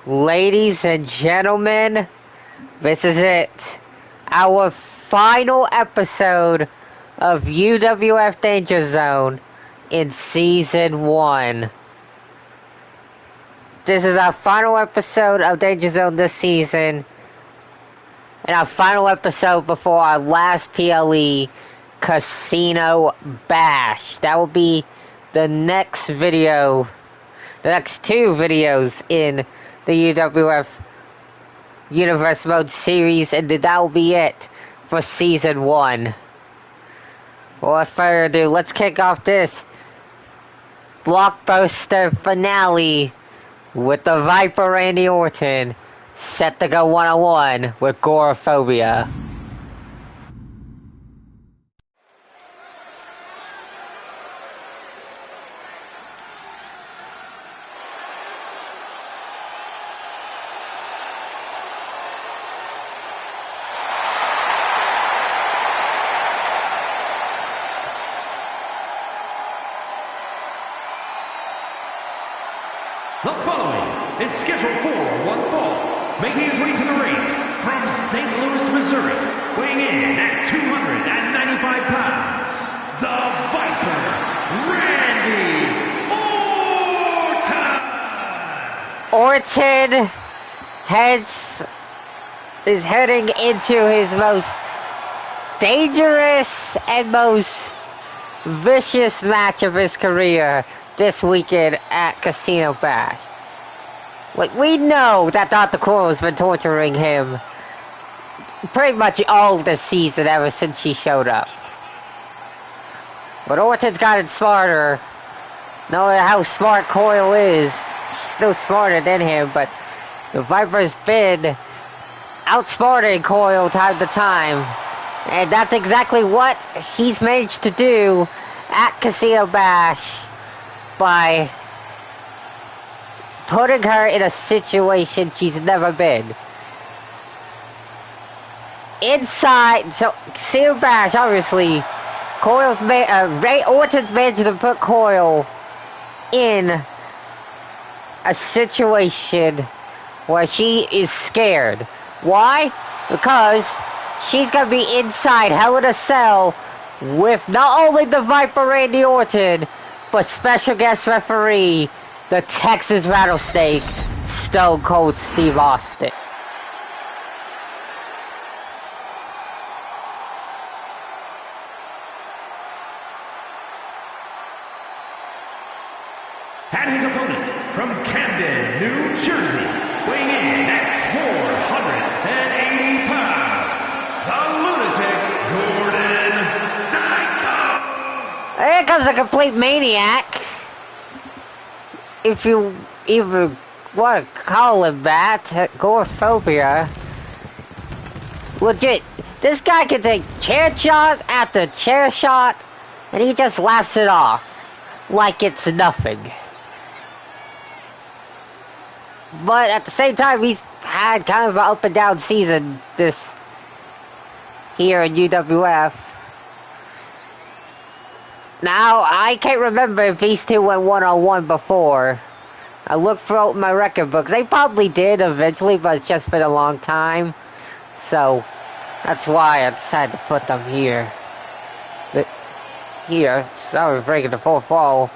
Ladies and gentlemen, this is it. Our final episode of UWF Danger Zone in Season 1. This is our final episode of Danger Zone this season, and our final episode before our last PLE, Casino Bash. That will be the next video, the next two videos in the UWF Universe Mode series, and that will be it for Season 1. Without further ado, let's kick off this blockbuster finale with the Viper Randy Orton set to go one-on-one with Agoraphobia. The following is scheduled for one fall, making his way to the ring from St. Louis, Missouri, weighing in at 295 pounds, the Viper, Randy Orton is heading into his most dangerous and most vicious match of his career this weekend at Casino Bash. Like, we know that Dr. Coyle has been torturing him pretty much all this season ever since she showed up. But Orton's gotten smarter. Knowing how smart Coyle is, still smarter than him, but the Viper's been outsmarting Coyle time to time. And that's exactly what he's managed to do at Casino Bash by putting her in a situation she's never been. Inside, so Casino Bash, obviously, Orton's managed to put Coyle in a situation where she is scared. Why? Because she's gonna be inside Hell in a Cell with not only the Viper Randy Orton, but special guest referee, the Texas Rattlesnake, Stone Cold Steve Austin. And his opponent from Camden, New Jersey, weighing in at 480 pounds, the Lunatic Gordon Psycho! Here comes a complete maniac, if you even want to call him that, Agoraphobia. Legit, this guy can take chair shot after chair shot, and he just laughs it off like it's nothing. But at the same time, he's had kind of an up and down season this here in UWF. Now, I can't remember if these two went one-on-one before. I looked through my record books. They probably did eventually, but it's just been a long time. So, that's why I decided to put them here. But here, sorry for breaking the fourth fall.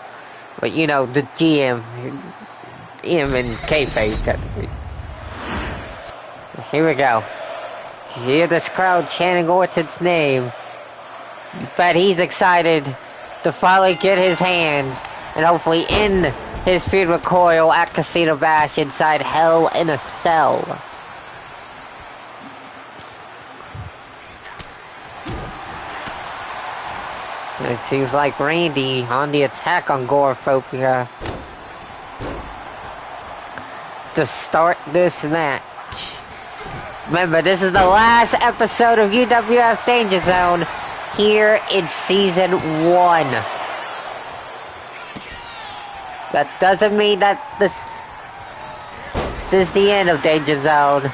But, you know, the GM and kayfabe. Here we go. You hear this crowd chanting Orton's name. Bet he's excited to finally get his hands and hopefully end his feud with Coyle at Casino Bash inside Hell in a Cell. And it seems like Randy on the attack on Agoraphobia to start this match. Remember, this is the last episode of UWF Danger Zone here in Season 1. That doesn't mean that this is the end of Danger Zone.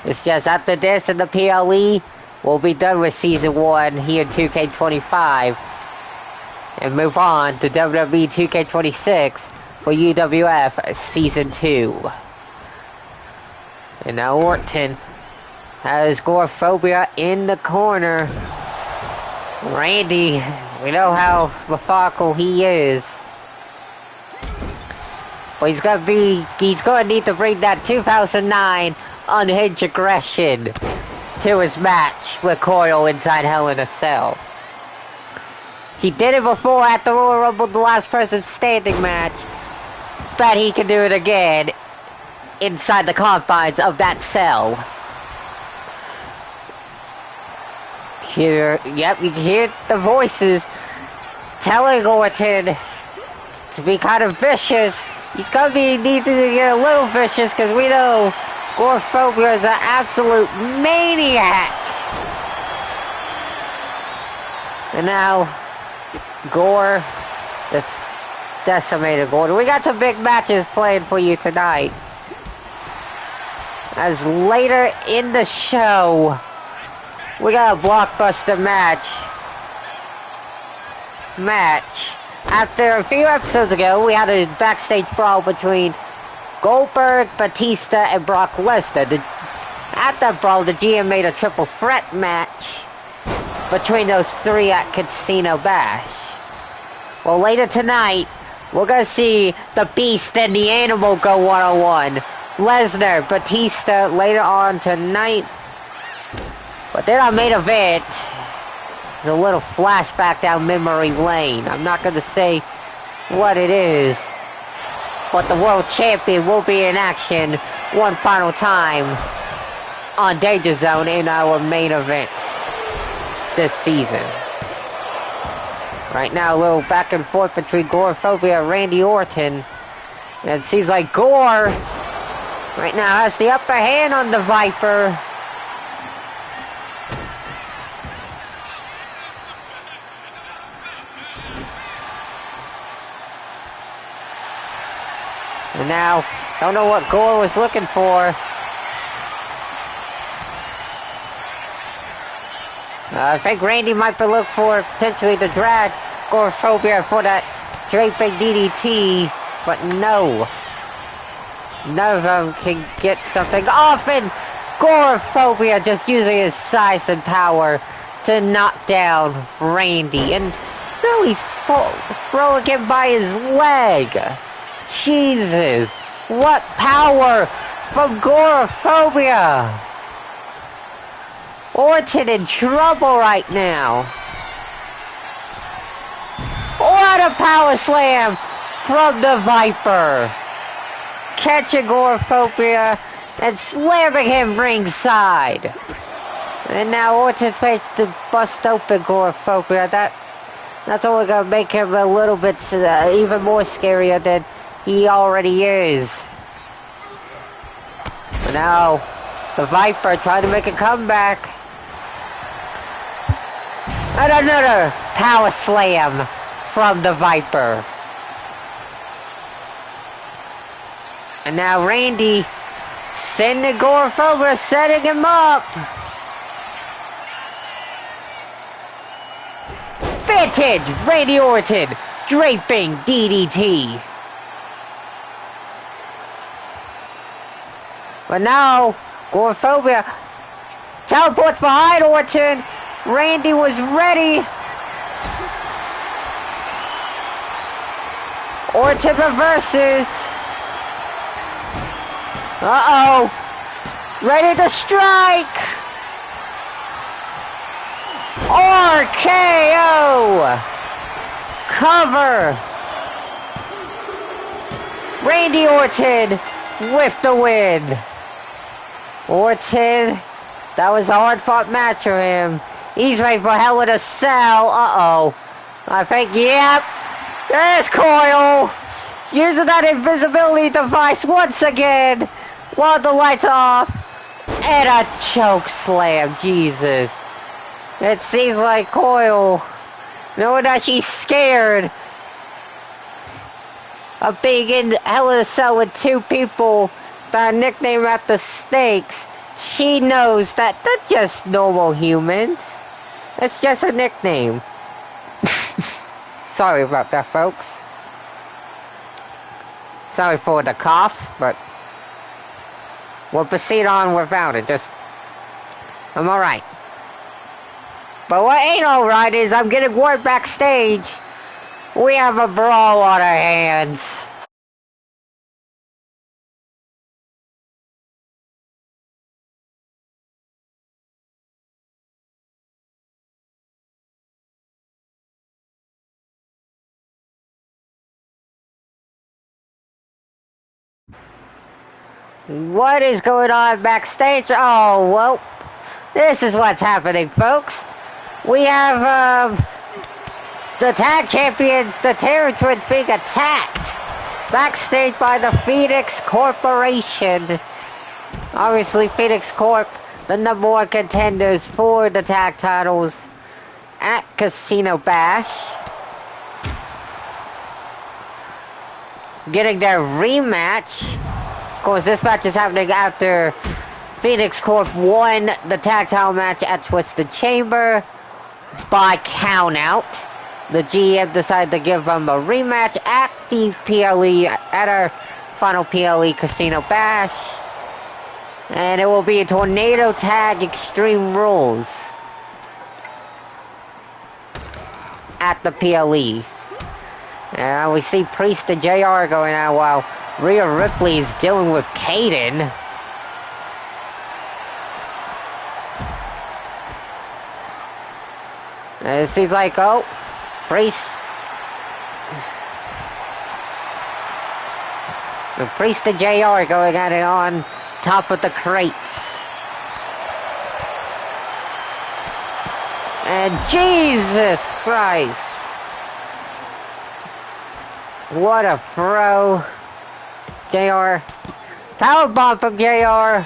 It's just after this and the PLE, we'll be done with Season 1 here in 2K25. And move on to WWE 2k26 for UWF Season 2. And now Orton has Agoraphobia in the corner. Randy, we know how methodical he is. But he's gonna need to bring that 2009 unhinged aggression to his match with Coyle inside Hell in a Cell. He did it before at the Royal Rumble, the last person standing match. Bet he can do it again inside the confines of that cell. Yep, you can hear the voices telling Orton to be kind of vicious. He's gonna need to get a little vicious because we know Agoraphobia is an absolute maniac. And now, Gore, the decimated Gore. We got some big matches planned for you tonight. As later in the show, we got a blockbuster match. After a few episodes ago, we had a backstage brawl between Goldberg, Batista, and Brock Lesnar. At that brawl, the GM made a triple threat match between those three at Casino Bash. Well, later tonight, we're gonna see the Beast and the Animal go one-on-one. Lesnar, Batista later on tonight. But then our main event is a little flashback down memory lane. I'm not gonna say what it is, but the world champion will be in action one final time on Danger Zone in our main event this season. Right now, a little back and forth between Agoraphobia and Randy Orton. And it seems like Gore right now has the upper hand on the Viper. And now, don't know what Gore was looking for. I think Randy might be looking for potentially to drag Agoraphobia for that draping DDT, but no. None of them can get something off, and Agoraphobia just using his size and power to knock down Randy. And no, he's throwing him by his leg. Jesus, what power from Agoraphobia! Orton in trouble right now. What a power slam from the Viper. Catching Agoraphobia and slamming him ringside. And now Orton's face to bust open Agoraphobia. That's only gonna make him a little bit even more scarier than he already is. But now the Viper trying to make a comeback. And another power slam from the Viper. And now Randy sending Agoraphobia, setting him up. Vintage Randy Orton draping DDT. But now Agoraphobia teleports behind Orton. Randy was ready. Orton reverses. Uh-oh. Ready to strike. RKO. Cover. Randy Orton with the win. Orton, that was a hard-fought match for him. He's ready for Hell in a Cell. Uh-oh. I think, yep. There's Coyle. Using that invisibility device once again. While the lights off. And a choke slam. Jesus. It seems like Coyle, knowing that she's scared of being in Hell in a Cell with two people that nickname at the stakes, she knows that they're just normal humans. It's just a nickname. Sorry about that, folks. Sorry for the cough, but we'll proceed on without it. I'm alright. But what ain't alright is I'm getting word backstage. We have a brawl on our hands. What is going on backstage? Oh, well, this is what's happening, folks. We have, the tag champions, the Terror Twins, being attacked backstage by the Phoenix Corporation. Obviously, Phoenix Corp, the #1 contenders for the tag titles at Casino Bash. Getting their rematch. Of course, this match is happening after Phoenix Corp won the tag title match at Twisted Chamber by countout. The GM decided to give them a rematch at the PLE, at our final PLE Casino Bash. And it will be a Tornado Tag Extreme Rules at the PLE. And we see Priest and JR going out while Rhea Ripley is dealing with Kaden. And it seems like, oh, Priest. The Priest and JR going at it on top of the crates. And Jesus Christ. What a throw. JR. Powerbomb from JR.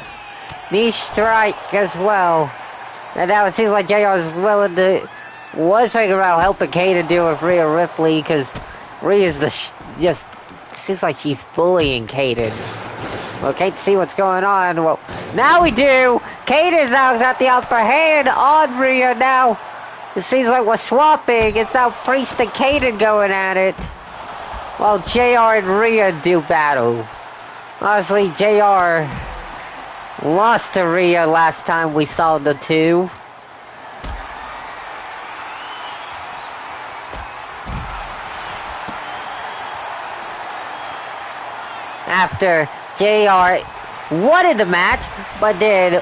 Knee strike as well. And now it seems like JR is willing to... was thinking about helping Kaden deal with Rhea Ripley, because Rhea's just... seems like she's bullying Kaden. Well, can't see what's going on. Well, now we do. Kaden's now got the upper hand on Rhea now. It seems like we're swapping. It's now Priest and Kaden going at it. While JR and Rhea do battle. Honestly, JR lost to Rhea last time we saw the two. After JR wanted the match, but then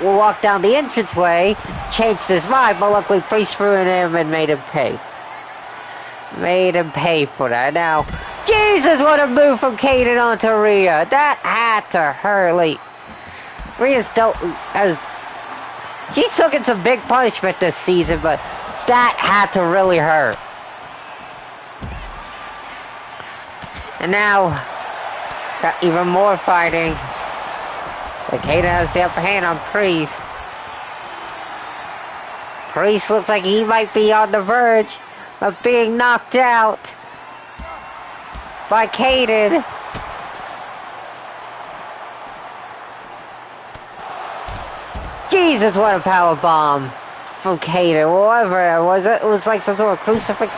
walked down the entranceway, changed his mind, but luckily Priest threw in him and made him pay. Made him pay for that. Now, Jesus, what a move from Kaden onto Rhea. That had to hurt. Like, Rhea's she's taken some big punishment this season, but that had to really hurt. And now, got even more fighting. But Kaden has the upper hand on Priest. Priest looks like he might be on the verge of being knocked out by Kaden. Jesus, what a power bomb from Kaden. Whatever it was like some sort of crucifix.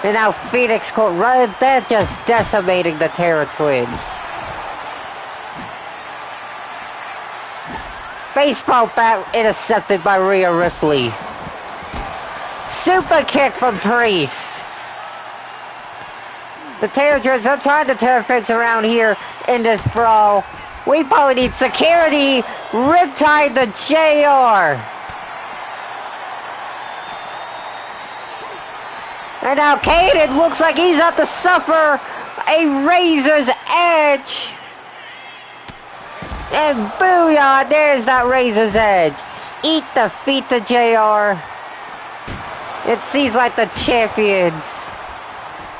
And now Phoenix Court, they're just decimating the Terror Twins. Baseball bat intercepted by Rhea Ripley. Super kick from Priest. The Terror Twins are trying to turn things around here in this brawl. We probably need security. Riptide the JR. And now Kaden looks like he's about to suffer a razor's edge. And booyah, there's that razor's edge. Eat the feet to JR. It seems like the champions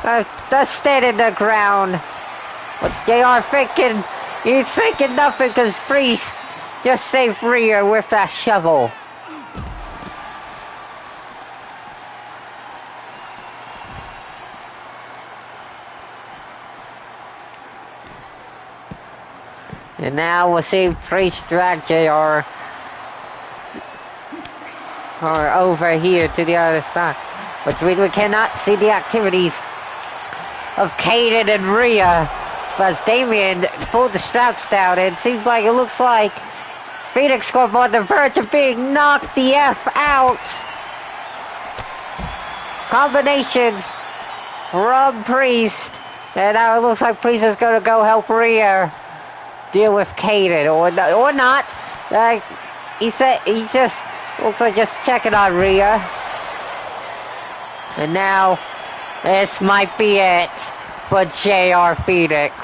are standing the ground. What's JR thinking? He's thinking nothing because Priest just saved Rhea with that shovel. And now we'll see Priest drag JR over here to the other side. Which means we cannot see the activities of Kaden and Rhea But Damien pulled the straps down, and it looks like Phoenix Corp on the verge of being knocked the F out. Combinations from Priest, and now it looks like Priest is going to go help Rhea deal with Kaden, or not. He said he just looks like just checking on Rhea, and now this might be it for JR Phoenix.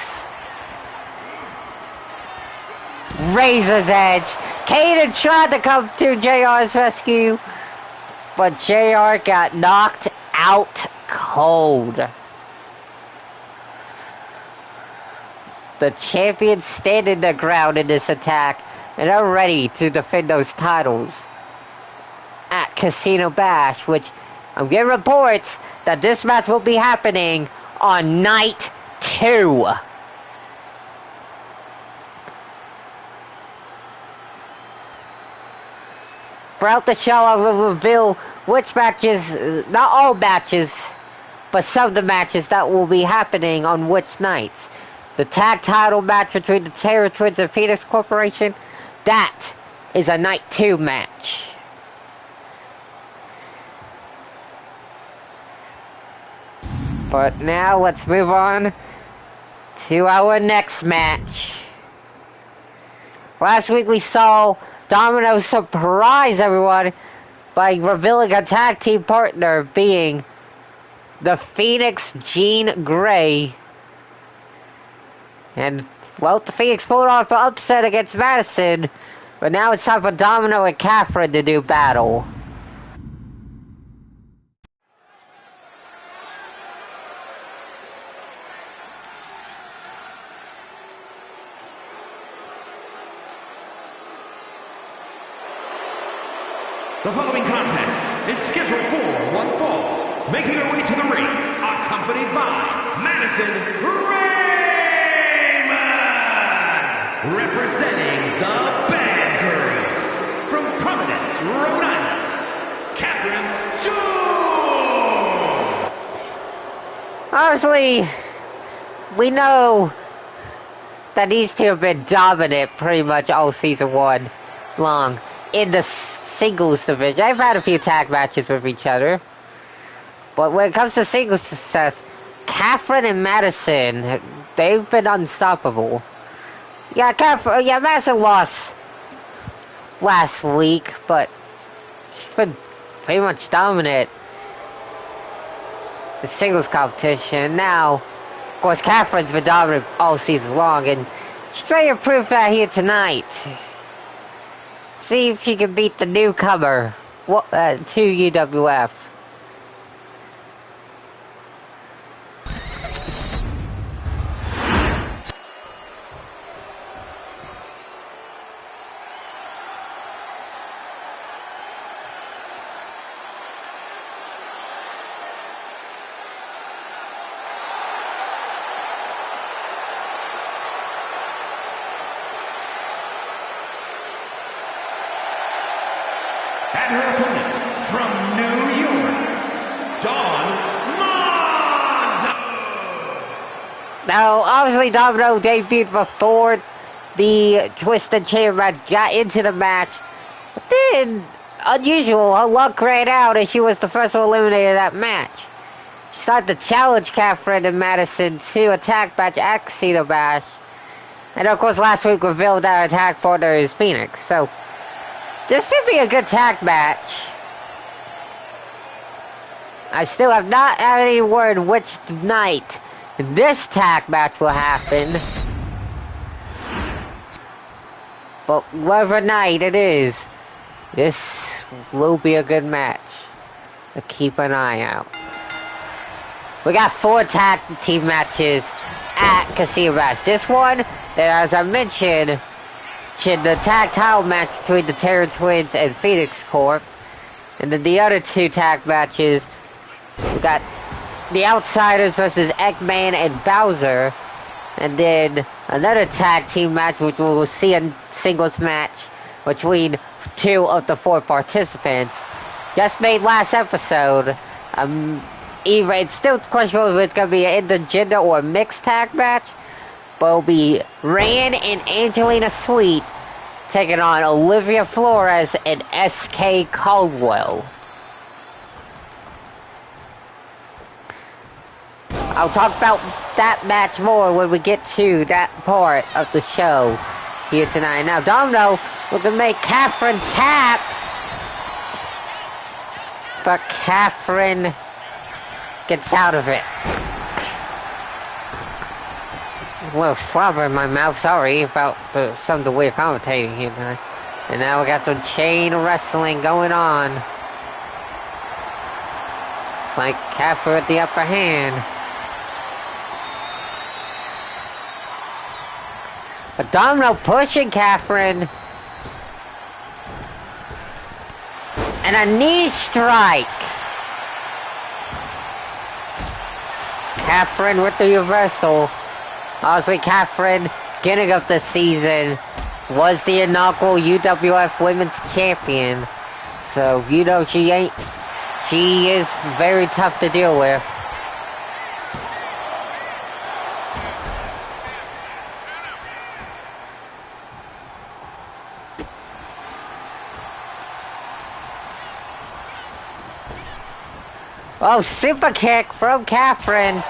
Razor's Edge. Kaden tried to come to JR's rescue, but JR got knocked out cold. The champions standing their ground in this attack and are ready to defend those titles at Casino Bash, which I'm getting reports that this match will be happening on night 2. Throughout the show, I will reveal which matches, not all matches, but some of the matches that will be happening on which nights. The tag title match between the Terror Twins and Phoenix Corporation, that is a night 2 match. But now let's move on to our next match. Last week we saw Domino surprise everyone by revealing a tag team partner being the Phoenix Jean Grey. And, well, the Phoenix pulled off an upset against Madison, but now it's time for Domino and Catherine to do battle. The following contest is scheduled for one fall, making her way to the ring, accompanied by Madison Raymond, representing the Bad Girls from Providence, Rhode Island, Catherine Jones. Obviously, we know that these two have been dominant pretty much all season 1 long in the singles division. I've had a few tag matches with each other, but when it comes to singles success, Catherine and Madison, they've been unstoppable. Madison lost last week, but she's been pretty much dominant in singles competition. Now, of course, Catherine's been dominant all season long, and she's trying to prove that here tonight. See if she can beat the newcomer to UWF. And her opponent from New York, Dawn Mondo. Now, obviously, Domino debuted before the Twisted Chair match got into the match. But then, unusual, her luck ran out and she was the first one eliminated in that match. She started to challenge Catherine and Madison to a tag match at Casino Bash. And of course, last week revealed that her tag partner is Phoenix. So, this should be a good tag match. I still have not had any word which night this tag match will happen. But whatever night it is, this will be a good match to keep an eye out. We got 4 tag team matches at Casino Bash. This one, that as I mentioned, the tag title match between the Terror Twins and Phoenix Corp. And then the other 2 tag matches, we got the Outsiders versus Eggman and Bowser. And then another tag team match, which we will see a singles match between 2 of the 4 participants. Just made last episode. It's still questionable if it's going to be an intergender or a mixed tag match. will be Rand and Angelina Sweet taking on Olivia Flores and SK Caldwell. I'll talk about that match more when we get to that part of the show here tonight. Now, Domino looking to make Catherine tap, but Catherine gets out of it. Well, slobber in my mouth, sorry about some of the weird commentating here tonight. And now we got some chain wrestling going on. Like Catherine with the upper hand. But Domino pushing Catherine. And a knee strike. Catherine with the reversal. Obviously, Catherine, beginning of the season, was the inaugural UWF Women's Champion. So, you know, she is very tough to deal with. Oh, super kick from Catherine.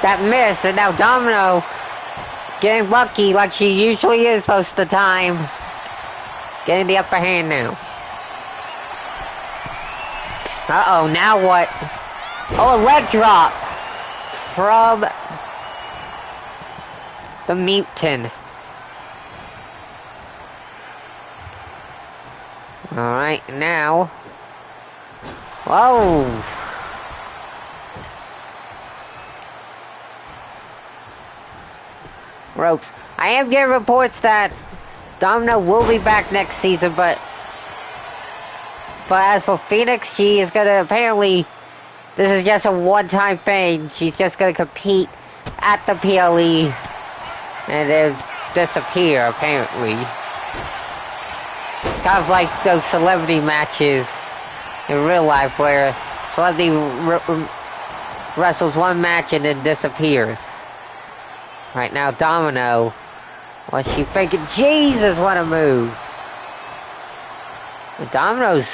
That miss, and now Domino getting lucky like she usually is most of the time. Getting the upper hand now. Uh-oh, now what? Oh, a leg drop from the Mutant. Alright, now. Whoa! Ropes. I am getting reports that Domino will be back next season, but as for Phoenix, she is gonna apparently, this is just a one-time thing. She's just gonna compete at the PLE and then disappear, apparently. Kind of like those celebrity matches in real life where celebrity wrestles one match and then disappears. Right now, Domino, well, she thinking, Jesus, what a move. But Domino's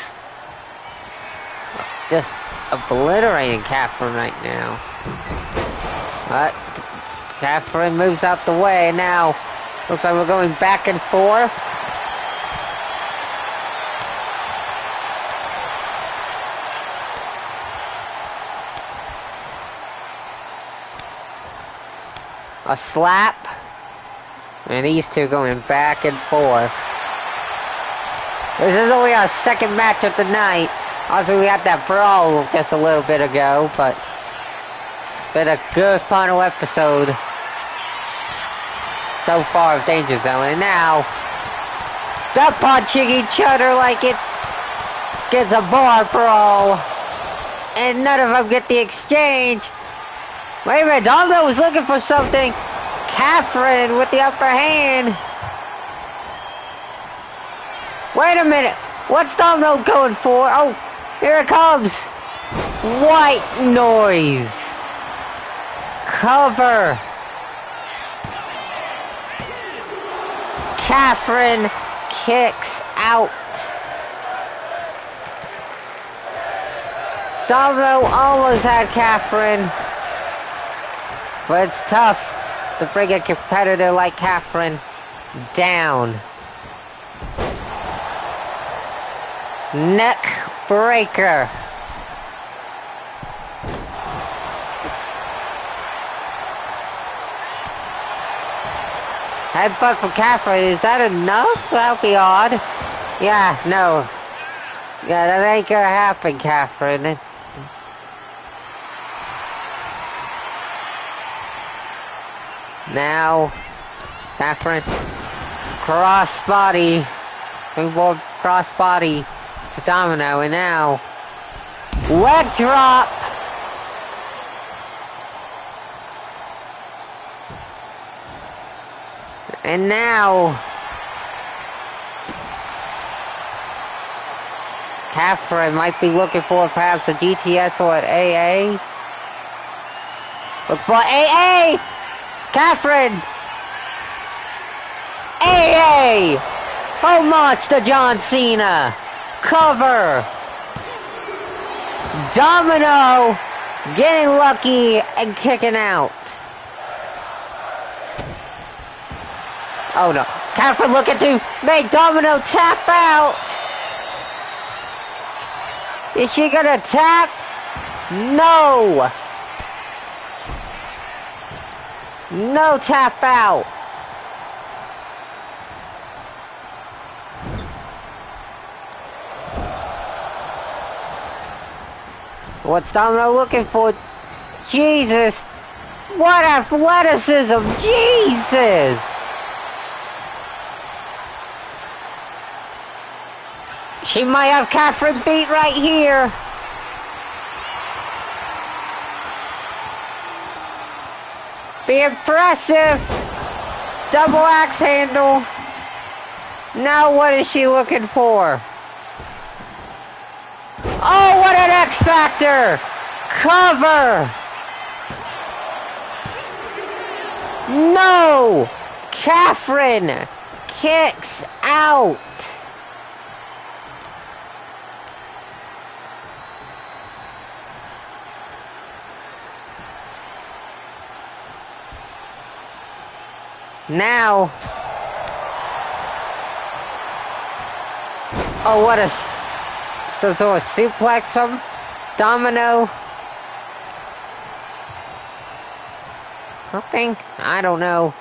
just obliterating Catherine right now. But Catherine moves out the way, and now looks like we're going back and forth. A slap, and these two going back and forth. This is only our second match of the night. Also, we had that brawl just a little bit ago, but it's been a good final episode so far of Danger Zone. And now, they're punching each other like gets a bar brawl, and none of them get the exchange. Wait a minute, Domino was looking for something. Catherine with the upper hand. Wait a minute. What's Domino going for? Oh, here it comes. White noise. Cover. Catherine kicks out. Domino almost had Catherine. But it's tough to bring a competitor like Catherine down. Neck breaker. Headbutt from Catherine. Is that enough? That'll be odd. Yeah, no. Yeah, that ain't gonna happen, Catherine. Now, Catherine, cross body, springboard cross body to Domino, and now, leg drop! And now, Catherine might be looking for perhaps a GTS or an AA. Look for AA! Catherine! AA! Homage to John Cena! Cover! Domino! Getting lucky and kicking out. Oh no. Catherine looking to make Domino tap out. Is she gonna tap? No. No tap out. What's Domino looking for? Jesus. What athleticism. Jesus. She might have Catherine beat right here. Be impressive. Double axe handle. Now what is she looking for? Oh, what an X Factor. Cover. No. Catherine kicks out. Now, oh, what a, so a suplex from Domino? Something? I don't know.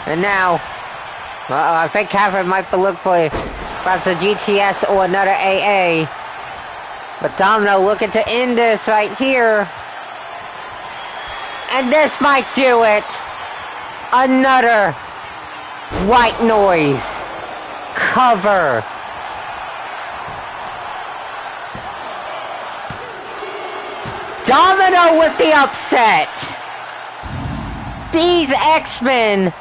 And now, I think Catherine might be looking for perhaps a GTS or another AA. But Domino looking to end this right here. And this might do it. Another white noise. Cover. Domino with the upset. These X-Men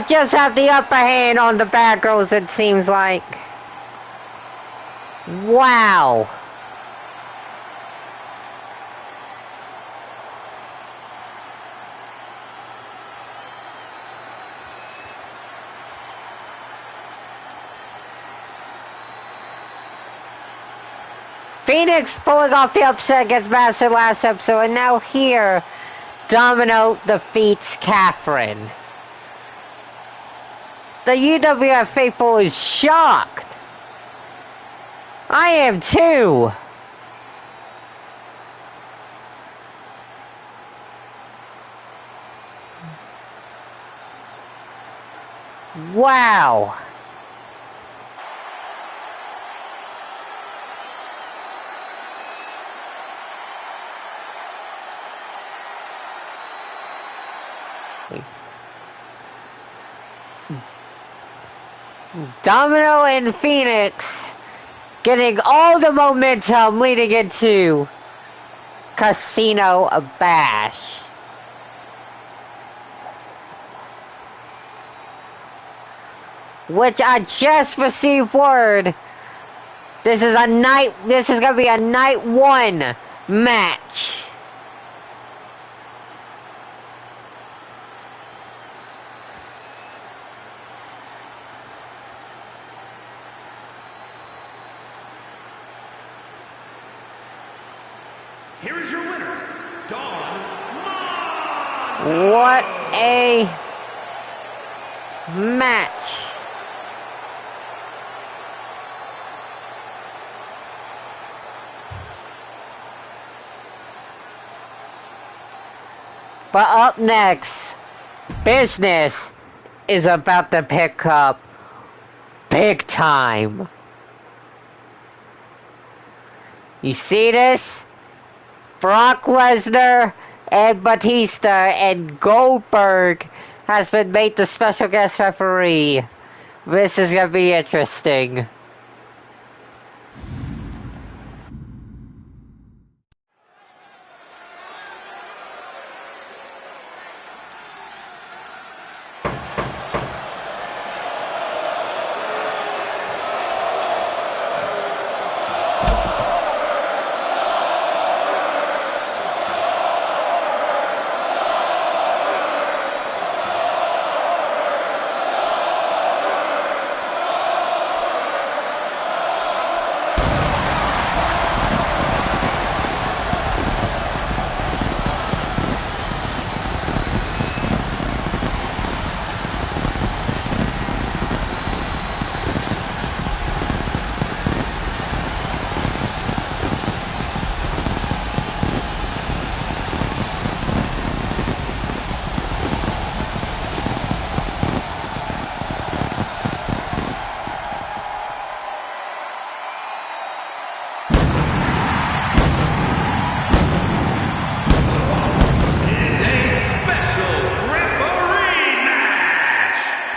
just have the upper hand on the bad girls, it seems like. Wow. Phoenix pulling off the upset against Madison last episode, and now here, Domino defeats Catherine. The UWF faithful is shocked. I am too. Wow. Domino and Phoenix getting all the momentum leading into Casino Bash. Which I just received word. This is gonna be a night one match. Here is your winner, Dawn Mon. What a match. But up next, business is about to pick up big time. You see this? Brock Lesnar and Batista and Goldberg has been made the special guest referee. This is gonna be interesting.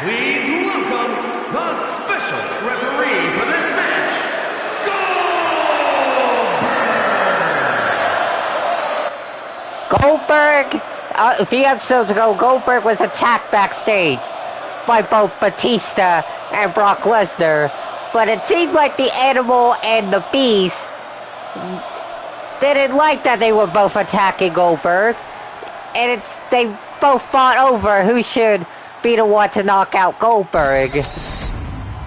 Please welcome the special referee for this match, Goldberg, a few episodes ago, Goldberg was attacked backstage by both Batista and Brock Lesnar, but it seemed like the Animal and the Beast didn't like that they were both attacking Goldberg, and they both fought over who should be the one to knock out Goldberg.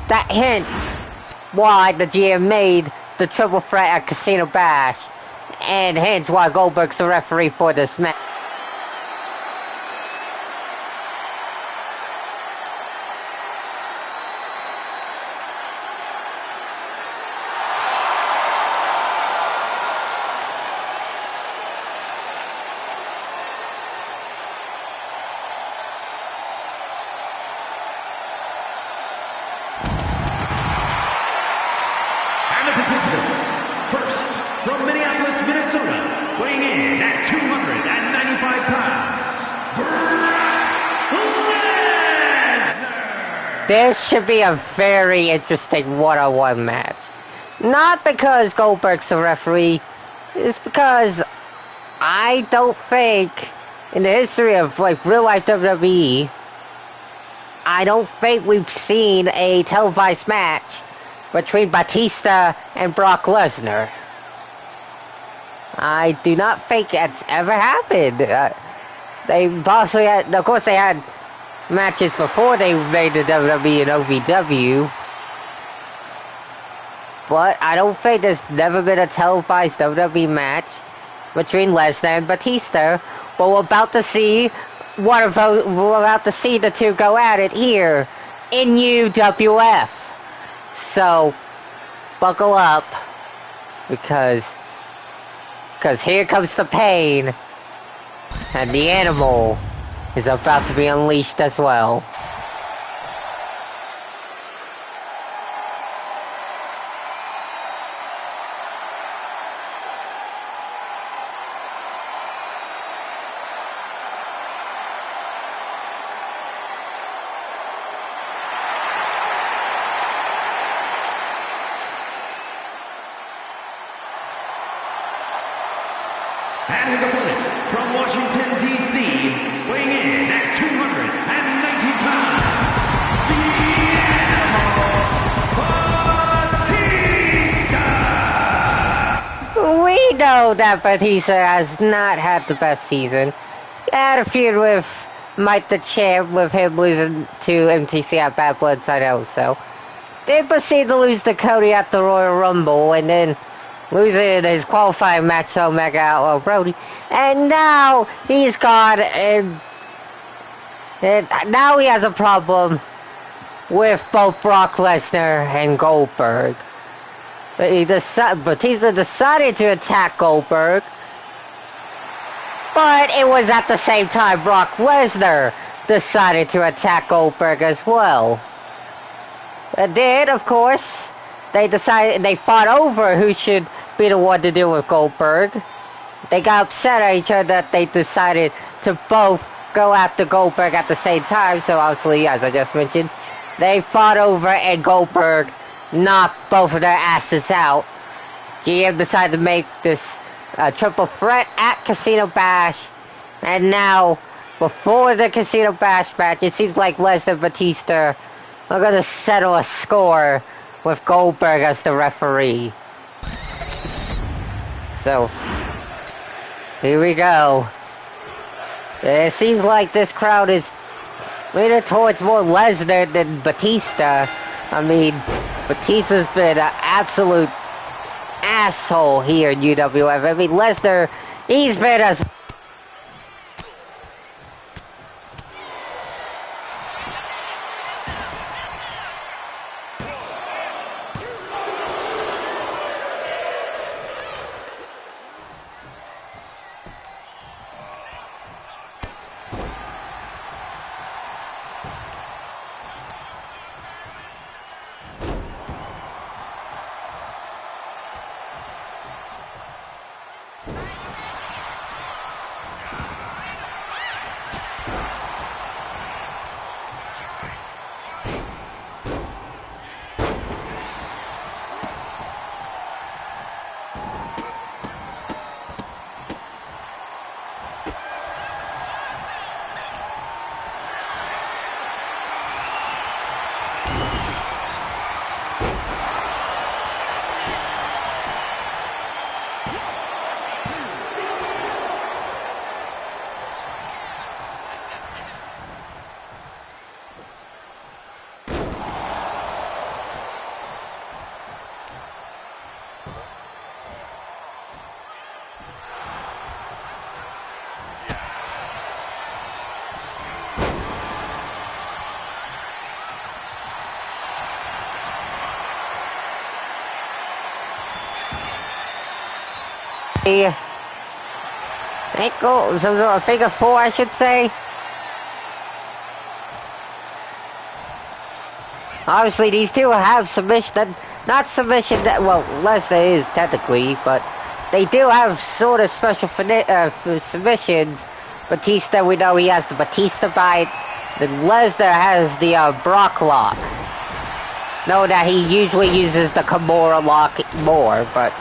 That hints why the GM made the triple threat at Casino Bash, and hence why Goldberg's the referee for this match. And the participants, first, from Minneapolis, Minnesota, weighing in at 295 pounds, Brock Lesnar! This should be a very interesting one-on-one match. Not because Goldberg's the referee, it's because I don't think, in the history of real-life WWE, I don't think we've seen a televised match between Batista and Brock Lesnar. I do not think it's ever happened. They possibly had, of course they had matches before they made the WWE and OVW, but I don't think there's never been a televised WWE match between Lesnar and Batista. But we're about to see we're about to see the two go at it here in UWF. So buckle up, because here comes the pain, and the Animal is about to be unleashed as well. And his opponent, from Washington, D.C., weighing in at 290 pounds, the Animal Batista! We know that Batista has not had the best season. He had a feud with Mike the Champ, with him losing to MTC at Bad Blood, I know, so. Did proceed to lose to Cody at the Royal Rumble, and then losing his qualifying match to Omega Outlaw Brody. And now he's gone, and now he has a problem with both Brock Lesnar and Goldberg. Batista decided to attack Goldberg, but it was at the same time Brock Lesnar decided to attack Goldberg as well. And then, of course, they fought over who should be the one to deal with Goldberg. They got upset at each other that they decided to both go after Goldberg at the same time, so obviously, as I just mentioned, they fought over and Goldberg knocked both of their asses out. GM decided to make this triple threat at Casino Bash, and now, before the Casino Bash match, it seems like Lesnar and Batista are going to settle a score with Goldberg as the referee. So, here we go. It seems like this crowd is leaning towards more Lesnar than Batista. I mean, Batista's been an absolute asshole here in UWF. I mean, Lesnar, he's been as... a ankle, a figure four, I should say. Obviously, these two have submission, not submission, well, Lesnar is technically, but they do have sort of special submissions. Batista, we know he has the Batista bite. Then Lesnar has the Brock lock. Know that he usually uses the Kimura lock more, but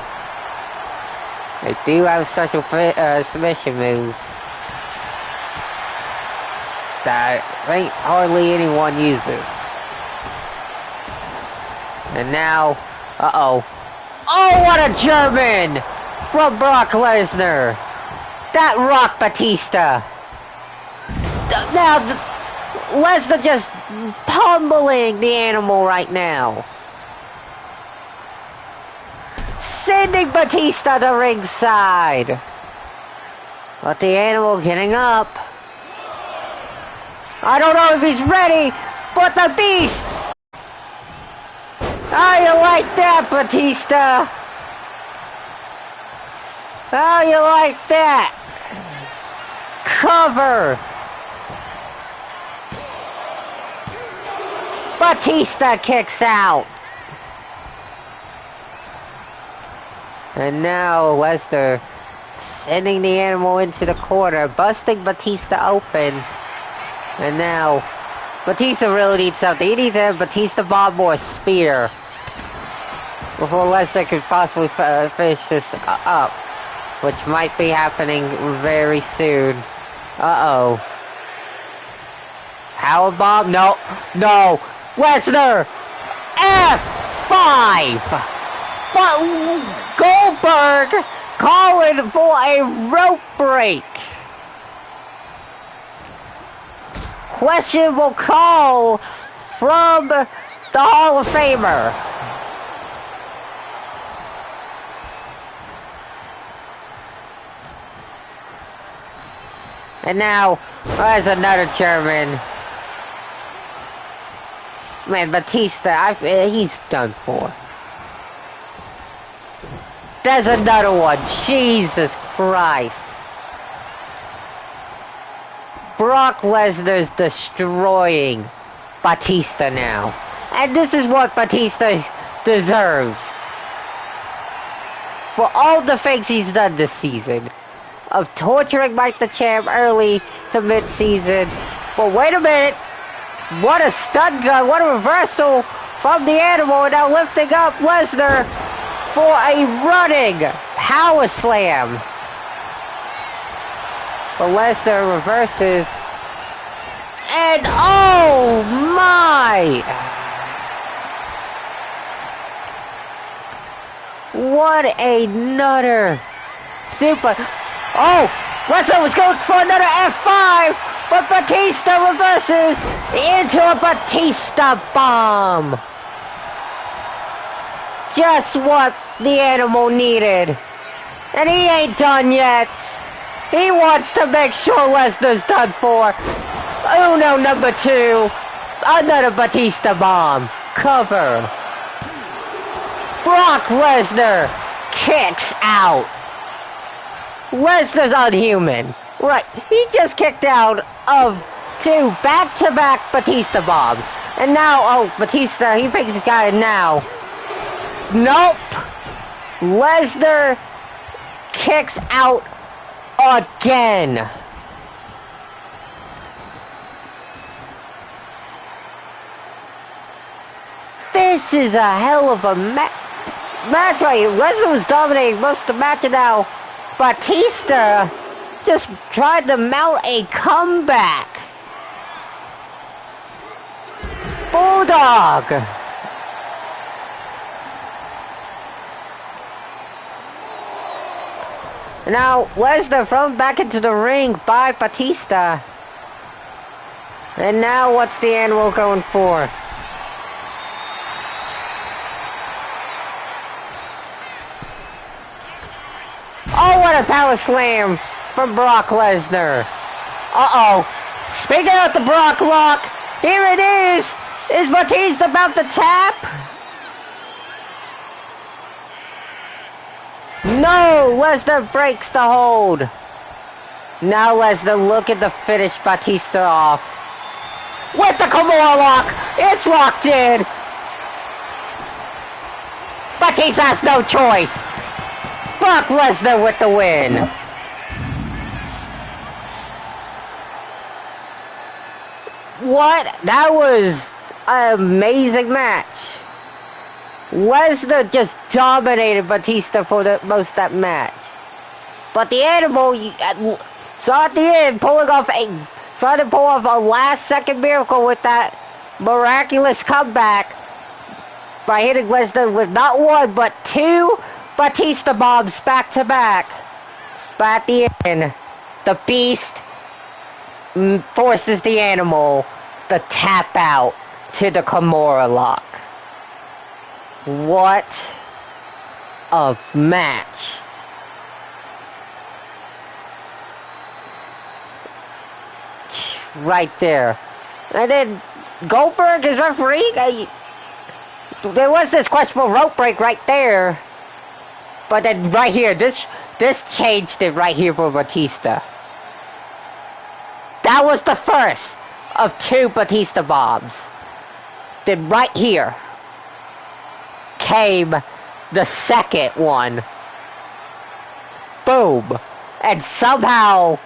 they do have special submission moves that ain't hardly anyone uses. And now, oh, what a German from Brock Lesnar. That rocked Batista. Now, Lesnar just pummeling the animal right now. Sending Batista to ringside. But the animal getting up. I don't know if he's ready, but the beast. How you like that, Batista? How you like that? Cover. Batista kicks out. And now Lesnar sending the animal into the corner, busting Batista open. And now Batista really needs something. He needs a Batista bomb or a spear before Lesnar can possibly finish this up, which might be happening very soon. Uh-oh. Powerbomb? No. No. Lesnar! F5! But Goldberg calling for a rope break. Questionable call from the Hall of Famer. And now, there's another German. Man, Batista, he's done for. There's another one. Jesus Christ. Brock Lesnar's destroying Batista now. And this is what Batista deserves. For all the things he's done this season. Of torturing Mike the Champ early to mid-season. But wait a minute. What a stun gun. What a reversal from the animal. And now lifting up Lesnar for a running power slam. But Lesnar reverses. And oh my! What a nutter. Super. Oh! Lesnar was going for another F5, but Batista reverses into a Batista bomb. Just what the animal needed. And he ain't done yet. He wants to make sure Lesnar's done for. Uno number 2. Another Batista bomb. Cover. Brock Lesnar kicks out. Lesnar's unhuman. Right, he just kicked out of 2 back-to-back Batista bombs. And now, oh, Batista, he thinks he's got it now. Nope. Lesnar kicks out again. This is a hell of a match. Right, Lesnar was dominating most of the match, and now Batista just tried to mount a comeback. Bulldog. Now, Lesnar thrown back into the ring by Batista. And now what's the animal going for? Oh, what a power slam from Brock Lesnar. Uh-oh. Speaking of the Brock lock, here it is. Is Batista about to tap? No! Lesnar breaks the hold. Now Lesnar looking to finish Batista off. With the Kimura lock! It's locked in! Batista has no choice! Brock Lesnar with the win! What? That was an amazing match. Lesnar just dominated Batista for the most of that match. But the Animal, so at the end, trying to pull off a last-second miracle with that miraculous comeback by hitting Lesnar with not one, but two Batista bombs back-to-back. But at the end, the Beast forces the Animal to tap out to the Kimura lock. What a match. Right there. And then Goldberg is refereeing. There was this questionable rope break right there. But then right here, this changed it right here for Batista. That was the first of two Batista bombs. Then right here came the second one. Boom. And somehow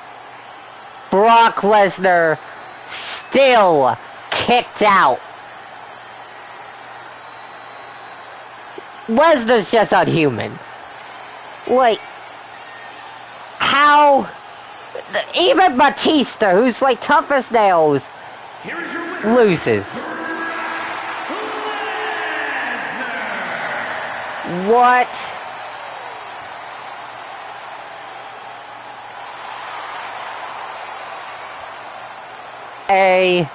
Brock Lesnar still kicked out. Lesnar's just unhuman. Like, how? Even Batista, who's like tough as nails, loses. What? A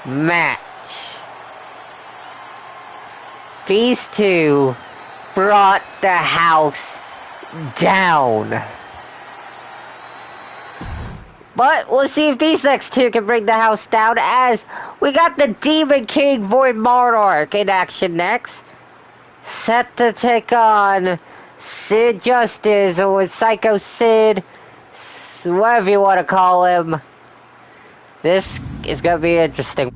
match. These two brought the house down. But we'll see if these next two can bring the house down, as we got the Demon King Void Monarch in action next. Set to take on Sid Justice, or Psycho Sid, whatever you want to call him. This is going to be interesting.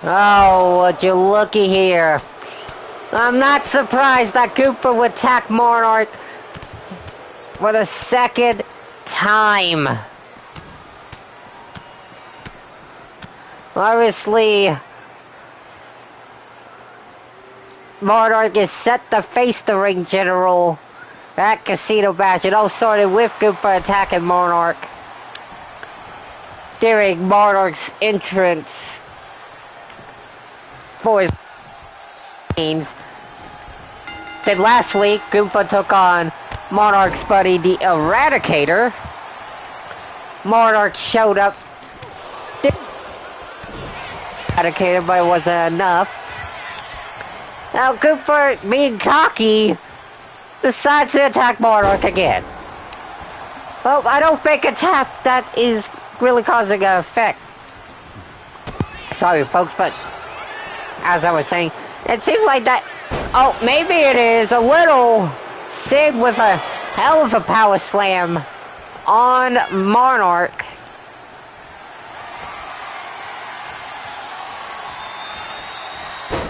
Oh, would you looky here. I'm not surprised that Cooper would attack Monarch for the second time. Obviously, Monarch is set to face the ring general at Casino Bash. It all started with Cooper attacking Monarch during Monarch's entrance for his scenes. Then last week, Goomba took on Monarch's buddy, the Eradicator. Monarch showed up. Eradicator, but it wasn't enough. Now, Goomba, being cocky, decides to attack Monarch again. Well, I don't think a tap that is really causing an effect. Sorry, folks, but as I was saying, it seems like that. Oh, maybe it is a little Sid with a hell of a power slam on Monarch.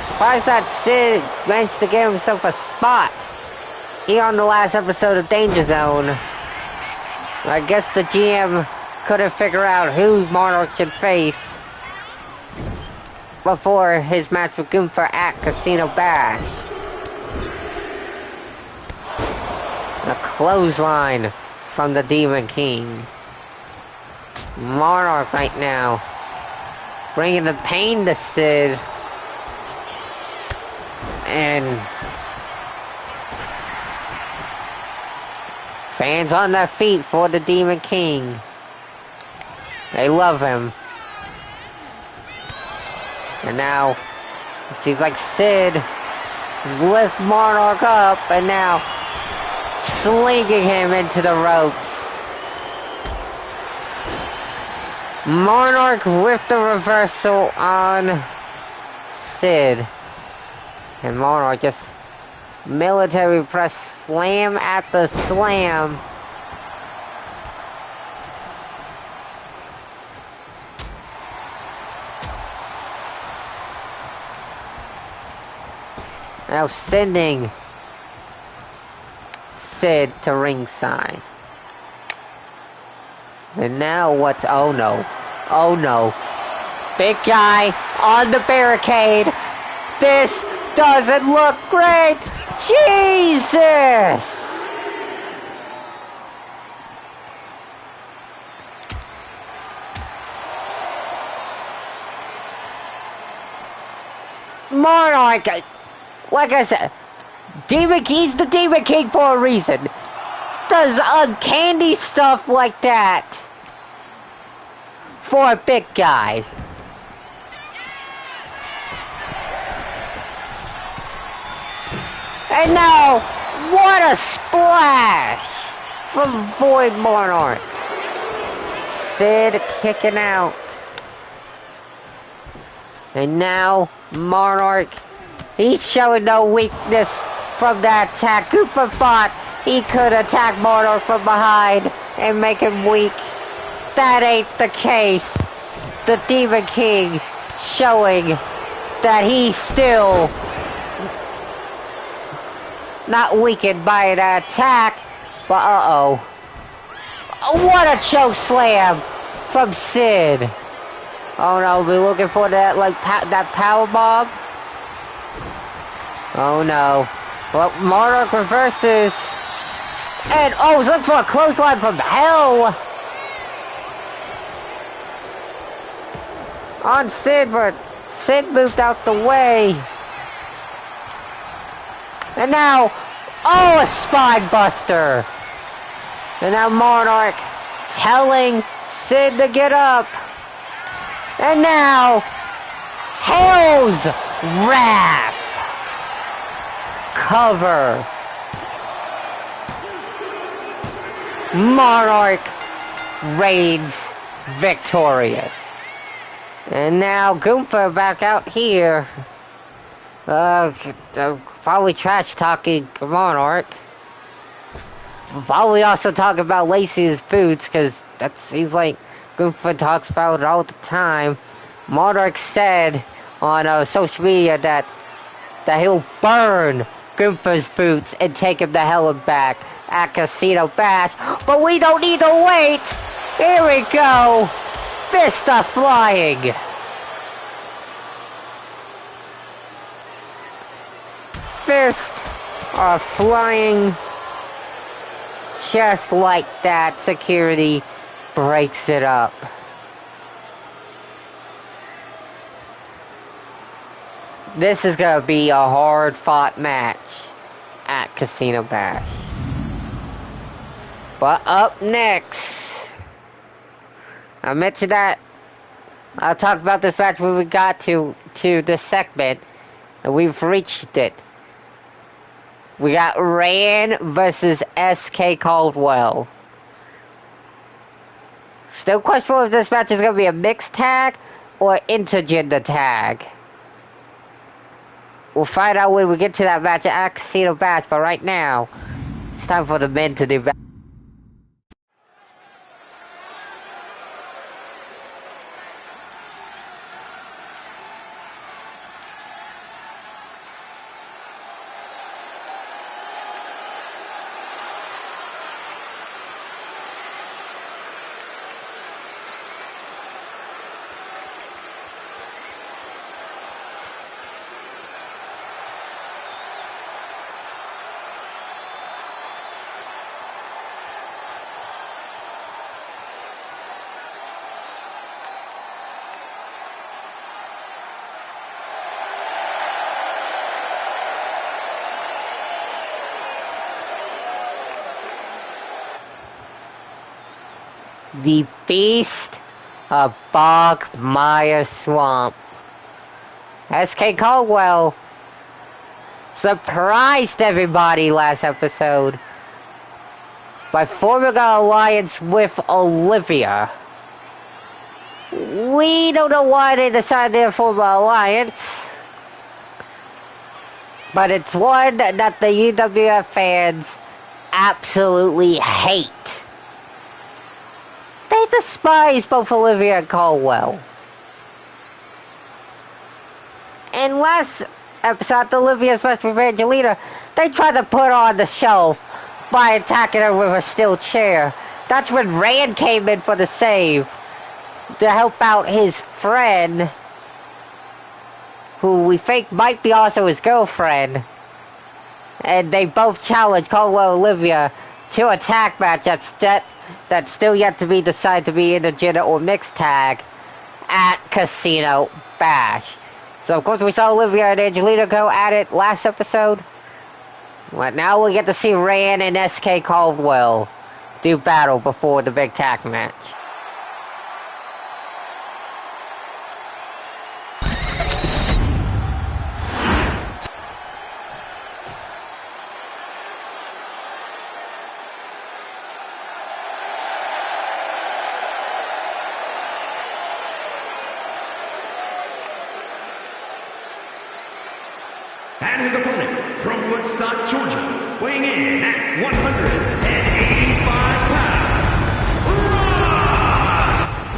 Surprised that Sid managed to get himself a spot here on the last episode of Danger Zone. I guess the GM couldn't figure out who Monarch should face before his match with Goomba at Casino Bash. A clothesline from the Demon King. Monarch right now, bringing the pain to Sid. And fans on their feet for the Demon King. They love him. And now, it seems like Sid lifts Monarch up, and now slinging him into the ropes. Monarch with the reversal on Sid. And Monarch just military press slam at the slam. Now sending Sid to ringside. And now what's... oh no. Oh no. Big guy on the barricade. This doesn't look great. Jesus! Monarch, like I said, he's the Demon King for a reason. Does uncanny stuff like that for a big guy. And now, what a splash from Void Monarch. Sid kicking out. And now, Monarch, he's showing no weakness from that attack. Gunther thought he could attack Monarch from behind and make him weak. That ain't the case. The Demon King showing that he's still not weakened by an attack. But uh-oh. What a choke slam from Sid. Oh no, we're looking for that, like, that power bomb. Oh no. Well, Monarch reverses. And, oh, he's looking for a clothesline from hell. On Sid, but Sid moved out the way. And now, oh, a spine buster. And now Monarch telling Sid to get up. And now, Hell's Wrath. Cover. Monarch reigns victorious. And now Gunther back out here. Probably trash talking Monarch. Probably also talking about Lacey's boots, because that seems like Gunther talks about it all the time. Monarch said on social media that he'll burn Gunther's boots and take him the hell back at Casino Bash. But we don't need to wait. Here we go. Fist are flying. Fists are flying. Just like that, security breaks it up. This is gonna be a hard-fought match at Casino Bash. But up next, I mentioned that I'll talk about this match when we got to this segment, and we've reached it. We got Rand versus SK Caldwell. Still questionable if this match is going to be a mixed tag or intergender tag. We'll find out when we get to that match at Casino Bash, but right now, it's time for the men to do battle. The Beast of Bogmire Swamp. SK Caldwell surprised everybody last episode by forming an alliance with Olivia. We don't know why they decided to form an alliance. But it's one that the UWF fans absolutely hate. They despise both Olivia and Caldwell. In last episode, Olivia's best friend Angelina, they tried to put her on the shelf by attacking her with a steel chair. That's when Rand came in for the save to help out his friend, who we think might be also his girlfriend. And they both challenged Caldwell and Olivia to a tag match that's still yet to be decided to be intergender or mixed tag at Casino Bash. So of course we saw Olivia and Angelina go at it last episode. But now we get to see Rand and SK Caldwell do battle before the big tag match. And his opponent from Woodstock, Georgia, weighing in at 185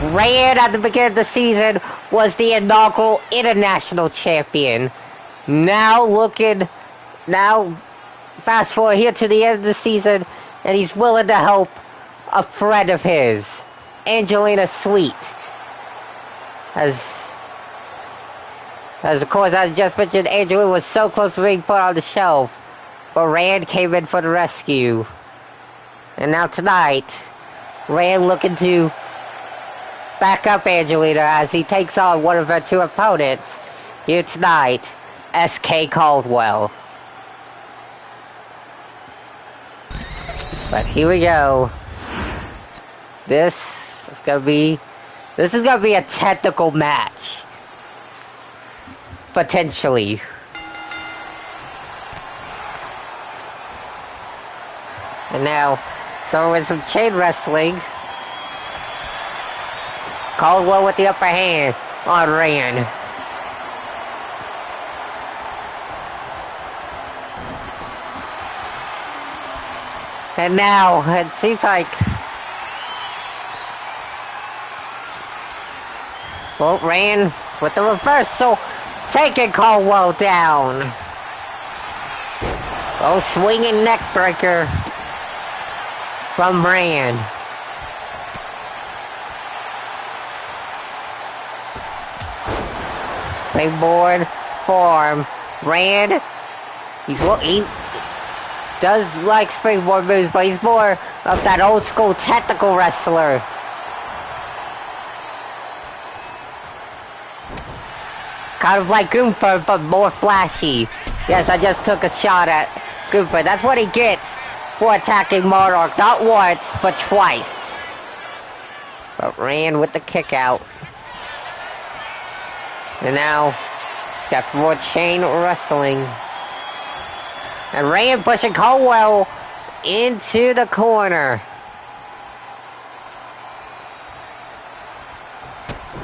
pounds, Rand at the beginning of the season was the inaugural international champion. Now fast forward here to the end of the season, and he's willing to help a friend of his, Angelina Sweet. As of course, I just mentioned, Angelina was so close to being put on the shelf, but Rand came in for the rescue. And now tonight, Rand looking to back up Angelina as he takes on one of her two opponents here tonight, SK Caldwell. But here we go. This is gonna be a technical match. Potentially. And now, so with some chain wrestling, Caldwell with the upper hand on Rand. And now, it seems like, well, Rand with the reversal, taking Caldwell down. Oh, swinging neck breaker from Rand. Springboard forearm. Rand, he does like springboard moves, but he's more of that old school technical wrestler. Kind of like Gunther, but more flashy. Yes, I just took a shot at Gunther. That's what he gets for attacking Monarch. Not once, but twice. But Rand with the kick out. And now, got more chain wrestling. And Rand pushing Caldwell into the corner.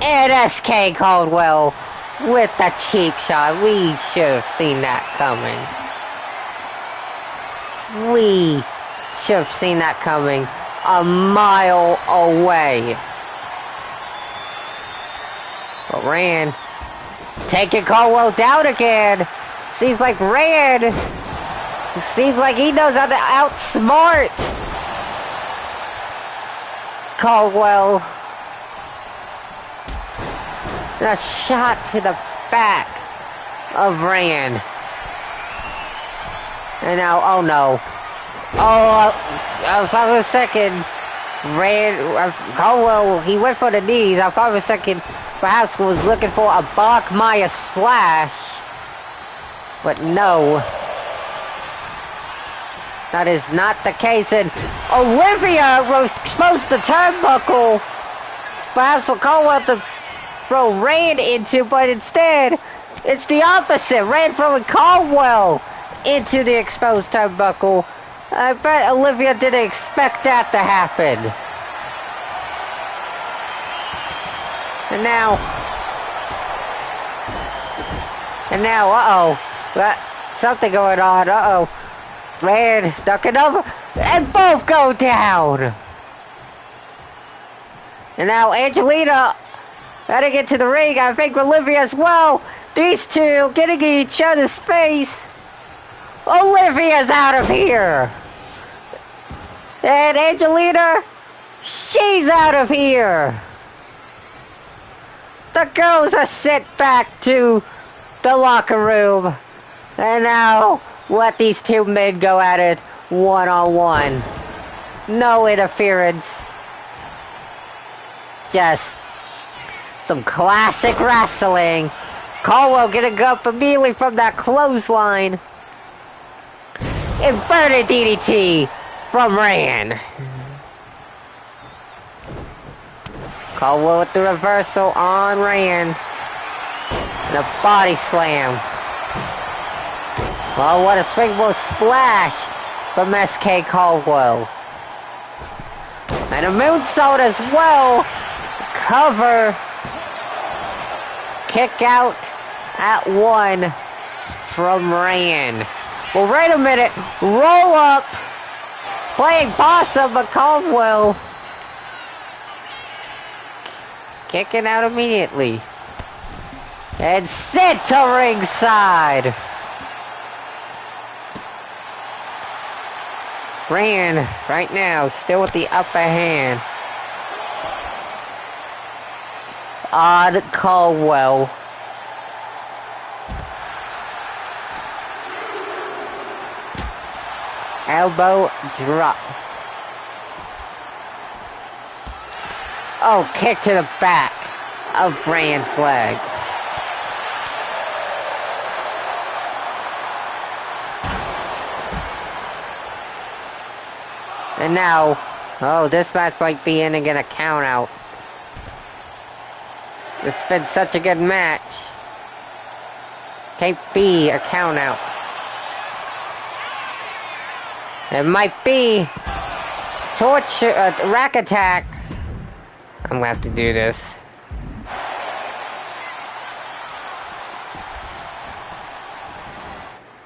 And SK Caldwell with the cheap shot. We should have seen that coming. We should have seen that coming a mile away. But Rand taking Caldwell down again. Seems like Rand, seems like he knows how to outsmart Caldwell. A shot to the back of Rand. And now, oh no. Oh, for a second, Rand, Caldwell, he went for the knees. I thought for a second, perhaps was looking for a Bachmeier splash. But no. That is not the case. And Olivia was exposed the turnbuckle. Perhaps for Caldwell to throw Rand into, but instead, it's the opposite. Rand throwing Caldwell into the exposed turnbuckle. I bet Olivia didn't expect that to happen. And now, uh-oh. something going on. Uh-oh. Rand ducking over, and both go down. And now Angelina heading into the ring. I think Olivia as well. These two getting in each other's face. Olivia's out of here. And Angelina, she's out of here. The girls are sent back to the locker room. And now let these two men go at it one-on-one. No interference. Just some classic wrestling. Caldwell getting up immediately from that clothesline. Inverted DDT from Rand. Caldwell with the reversal on Rand. And a body slam. Oh, what a springboard splash from SK Caldwell. And a moonsault as well. Cover. Kick out at one from Rand. Well, wait a minute. Roll up. Playing possum, but Caldwell kicking out immediately. And sent to ringside. Rand, right now, still with the upper hand. On Caldwell. Elbow drop. Oh, kick to the back of Rand's leg. And now, oh, this match might be ending in a count out. It's been such a good match. Can't be a count out. It might be torture, rack attack. I'm gonna have to do this.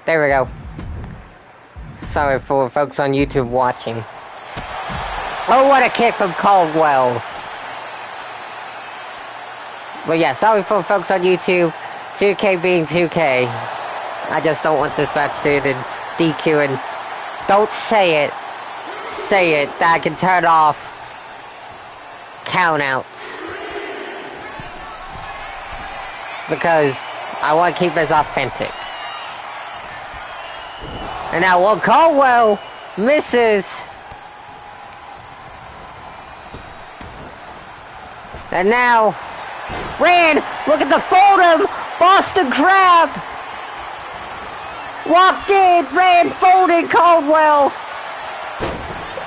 There we go. Sorry for folks on YouTube watching. Oh, what a kick from Caldwell. But yeah, sorry for folks on YouTube. 2K being 2K. I just don't want this match to end in DQ, and don't say it. Say it. That I can turn off countouts. Because I want to keep this authentic. And now, well, Caldwell misses. And now, Rand, look at the fold-em, Boston Crab. Walked in, Rand folded Caldwell.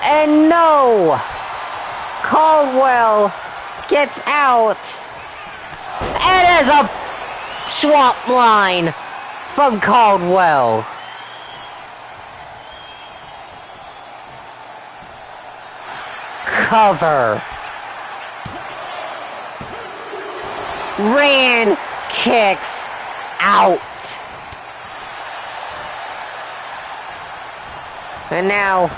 And no, Caldwell gets out. And there's a swamp line from Caldwell. Cover. Rand kicks out. And now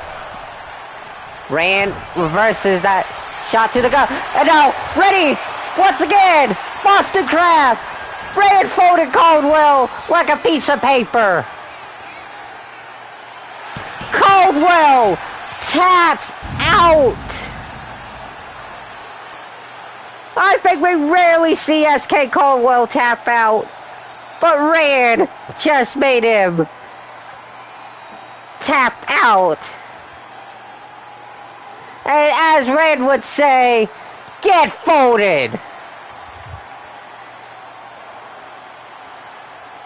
Rand reverses that shot to the gut. And now ready once again. Boston Crab. Rand folded Caldwell like a piece of paper. Caldwell taps out. I think we rarely see SK Caldwell tap out, but Rand just made him tap out. And as Rand would say, get folded.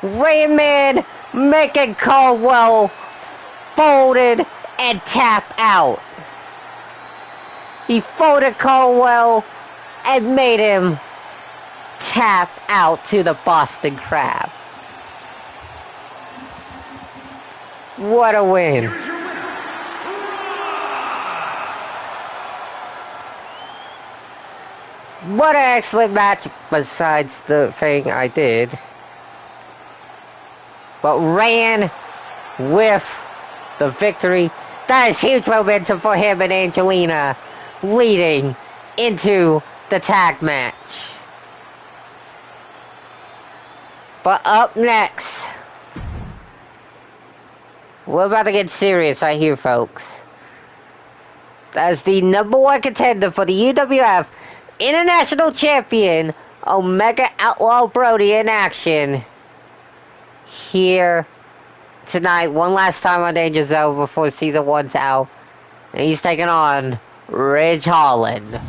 Raymond making Caldwell folded and tap out. He folded Caldwell and made him tap out to the Boston Crab. What a win. What an excellent match besides the thing I did. but ran with the victory. That is huge momentum for him and Angelina, leading into the tag match. But up next, we're about to get serious right here, folks. As the #1 contender for the UWF International Champion, Omega Outlaw Brody in action here tonight, one last time on Danger Zone before Season 1's out. And he's taking on Ridge Holland.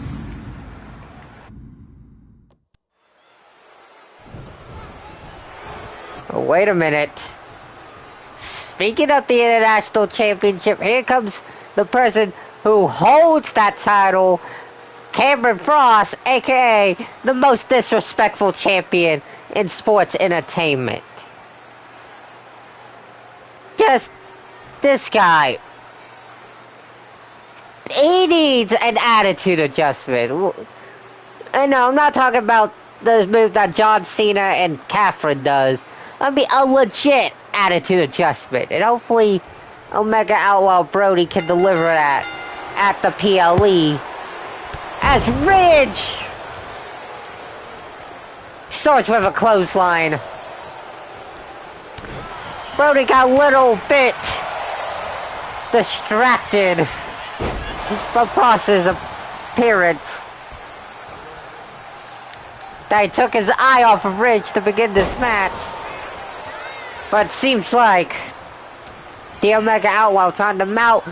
Oh, wait a minute. Speaking of the International Championship, here comes the person who holds that title, Cameron Frost, aka the most disrespectful champion in sports entertainment. Just this guy. He needs an attitude adjustment. And no, I'm not talking about those moves that John Cena and Catherine does. I mean a legit attitude adjustment. And hopefully Omega Outlaw Brody can deliver that at the PLE. As Ridge starts with a clothesline. Brody got a little bit distracted from Frost's appearance. That he took his eye off of Ridge to begin this match. But it seems like the Omega Outlaw trying to mount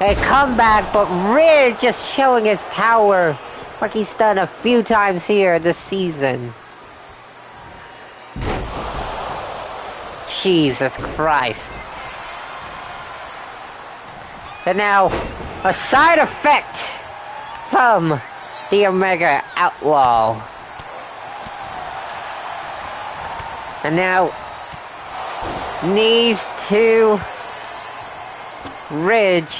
a comeback, but Ridge just showing his power like he's done a few times here this season. Jesus Christ. And now, a side effect from the Omega Outlaw. And now, knees to Ridge.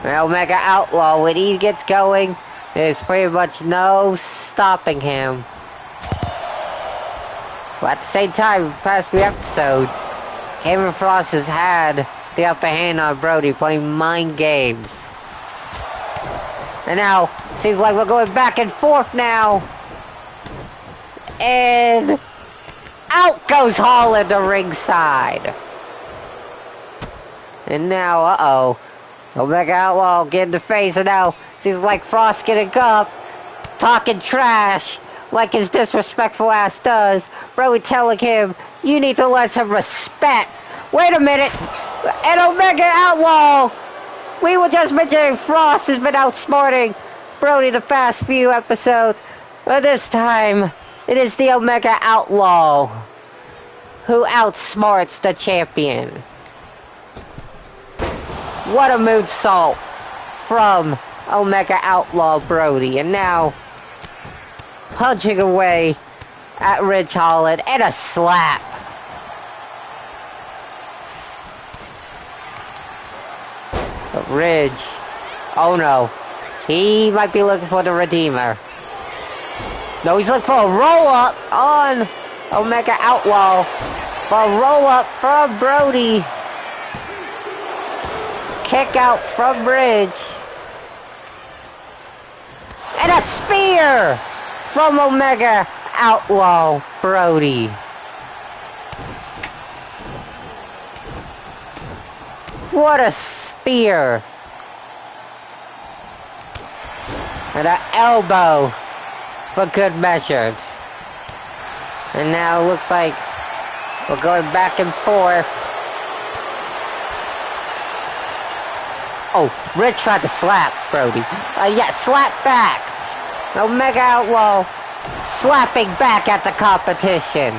The Omega Outlaw, when he gets going, there's pretty much no stopping him. But at the same time, the past few episodes, Cameron Frost has had the upper hand on Brody, playing mind games. And now, seems like we're going back and forth now. And out goes Holland to ringside. And now, uh-oh. Omega Outlaw getting the face, and now seems like Frost getting up, talking trash like his disrespectful ass does. Brody telling him, you need to learn some respect. Wait a minute. And Omega Outlaw, we were just mentioning Frost has been outsmarting Brody the past few episodes. But this time, it is the Omega Outlaw who outsmarts the champion. What a moonsault from Omega Outlaw Brody. And now, punching away at Ridge Holland, and a slap. But Ridge, oh no, he might be looking for the Redeemer. No, he's looking for a roll-up on Omega Outlaw. For a roll-up from Brody. Kick out from Ridge. And a spear from Omega Outlaw Brody. What a spear. And an elbow for good measure. And now it looks like we're going back and forth. Oh, Ridge tried to slap Brody. Yeah, slap back. Omega Outlaw slapping back at the competition.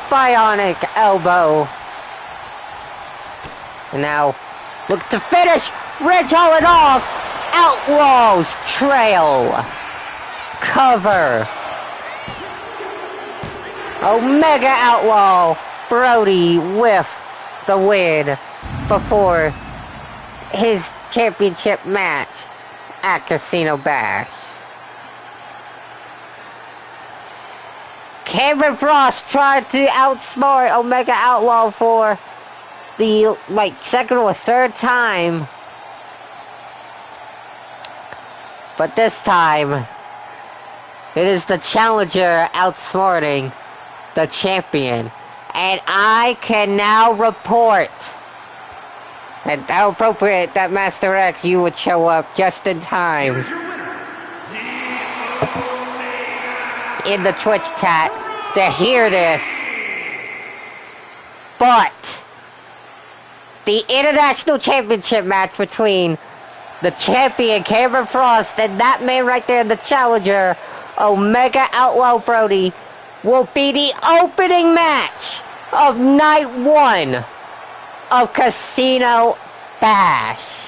Bionic elbow. And now, look to finish. Ridge Holland off. Outlaws trail. Cover. Omega Outlaw Brody with the win before his championship match at Casino Bash. Cameron Frost tried to outsmart Omega Outlaw for the, second or third time. But this time, it is the challenger outsmarting the champion. And I can now report, and how appropriate that Master X, you would show up just in time in the Twitch chat to hear this. But the International Championship match between the champion Cameron Frost and that man right there, the challenger Omega Outlaw Brody, will be the opening match of night 1 of Casino Bash.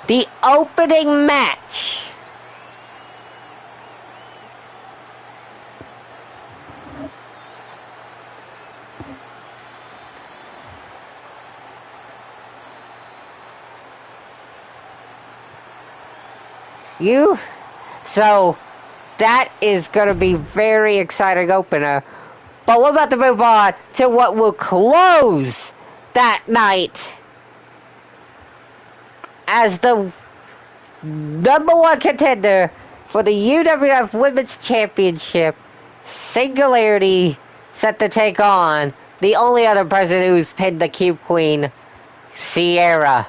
The opening match. So that is going to be very exciting opener. But we're about to move on to what will close that night as the #1 contender for the UWF Women's Championship. Singularity set to take on the only other person who's pinned the Cube Queen, Sierra.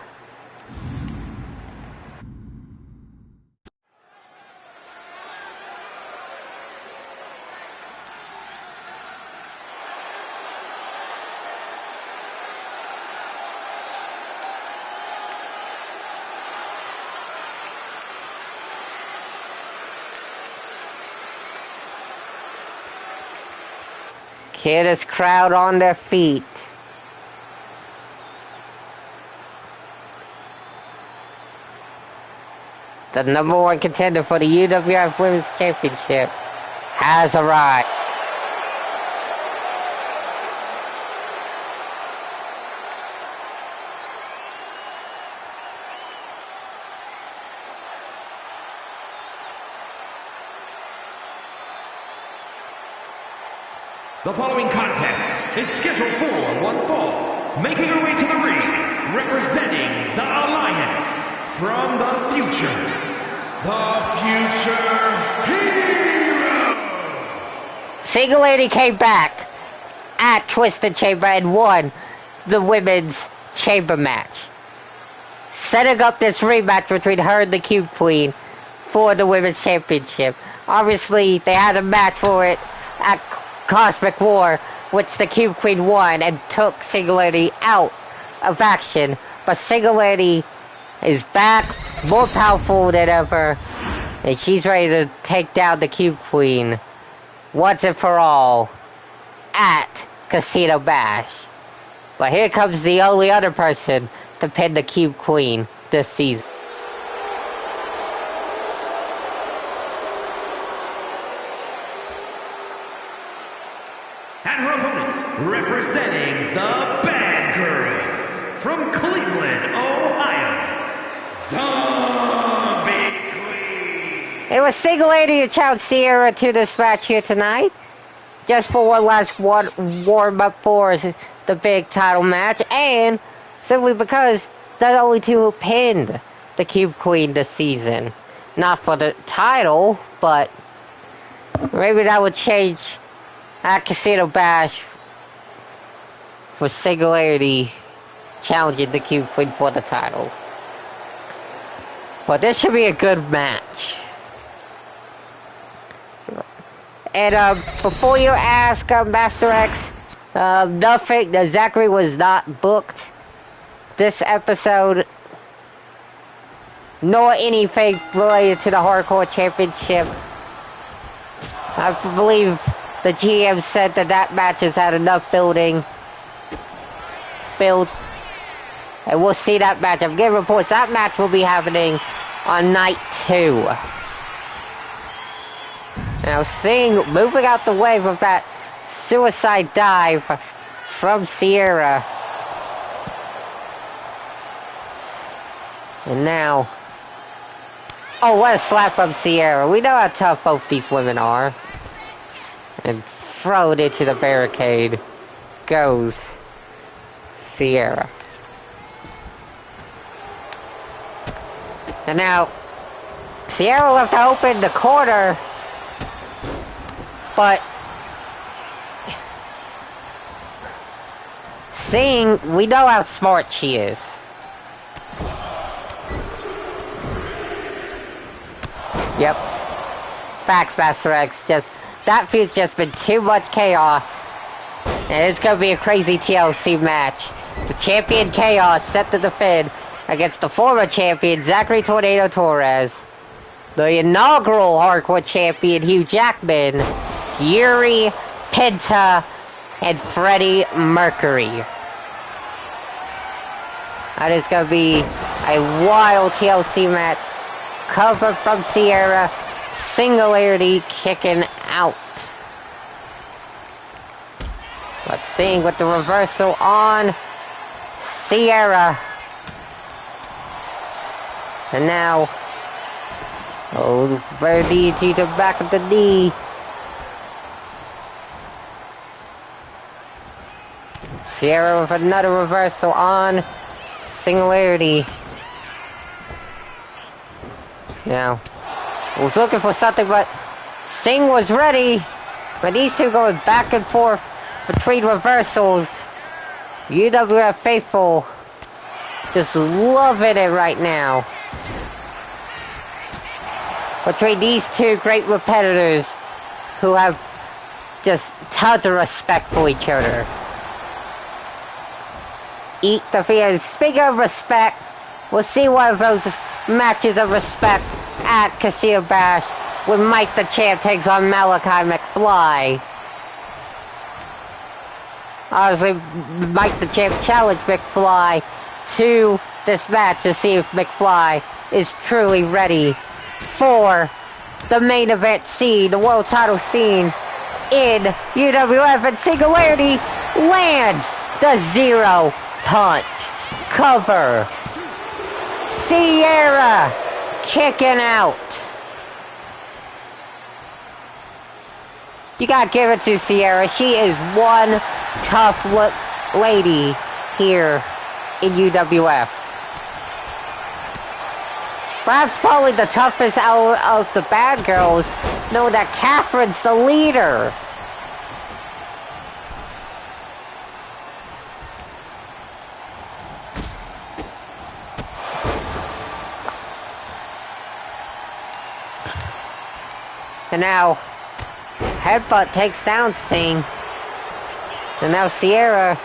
Get this crowd on their feet. The #1 contender for the UWF Women's Championship has arrived. The following contest is scheduled for one fall. Making her way to the ring, representing the Alliance from the future Hero! Single Lady came back at Twisted Chamber and won the Women's Chamber match, setting up this rematch between her and the Cube Queen for the Women's Championship. Obviously, they had a match for it at Cosmic War, which the Cube Queen won and took Singularity out of action. But Singularity is back, more powerful than ever, and she's ready to take down the Cube Queen once and for all at Casino Bash. But here comes the only other person to pin the Cube Queen this season. And her opponent, representing the Bad Girls from Cleveland, Ohio, the Big Queen. It was Single Lady who challenged Sierra to this match here tonight, just for one last warm-up for the big title match, and simply because the only two who pinned the Cube Queen this season. Not for the title, but maybe that would change at Casino Bash for Singularity challenging the Cube Queen for the title. But this should be a good match. And before you ask, Master X, nothing, Zachary was not booked this episode, nor anything related to the Hardcore Championship. I believe the GM said that match has had enough build, and we'll see that match. I'm getting reports that match will be happening on night 2. Now, moving out the way of that suicide dive from Sierra. And now, Oh, what a slap from Sierra. We know how tough both these women are. And throw it into the barricade. Goes Sierra. And now, Sierra left open the corner. But Singh, we know how smart she is. Yep. Facts, Master X. Just, that feud's just been too much chaos. And it's gonna be a crazy TLC match. The champion Chaos set to defend against the former champion Zachary Tornado Torres. The inaugural Hardcore champion Hugh Jackman. Yuri, Penta, and Freddie Mercury. That is gonna be a wild TLC match. Cover from Sierra, Singularity kicking out. Let's see with the reversal on Sierra. And now, Verdi to the back of the knee. Sierra with another reversal on Singularity. Now, was looking for something, but Singh was ready. But these two going back and forth between reversals. UWF faithful just loving it right now. Between these two great competitors who have just tons of respect for each other. Eat the fear. Speaking of respect, we'll see one of those matches of respect at Casino Bash when Mike the Champ takes on Malachi McFly. Obviously, Mike the Champ challenged McFly to this match to see if McFly is truly ready for the main event scene, the world title scene in UWF, and Singularity lands the zero punch cover. Sierra kicking out. You gotta give it to Sierra. She is one tough lady here in UWF. Perhaps probably the toughest out of the bad girls, knowing that Catherine's the leader. And now, headbutt takes down Singh. And now Sierra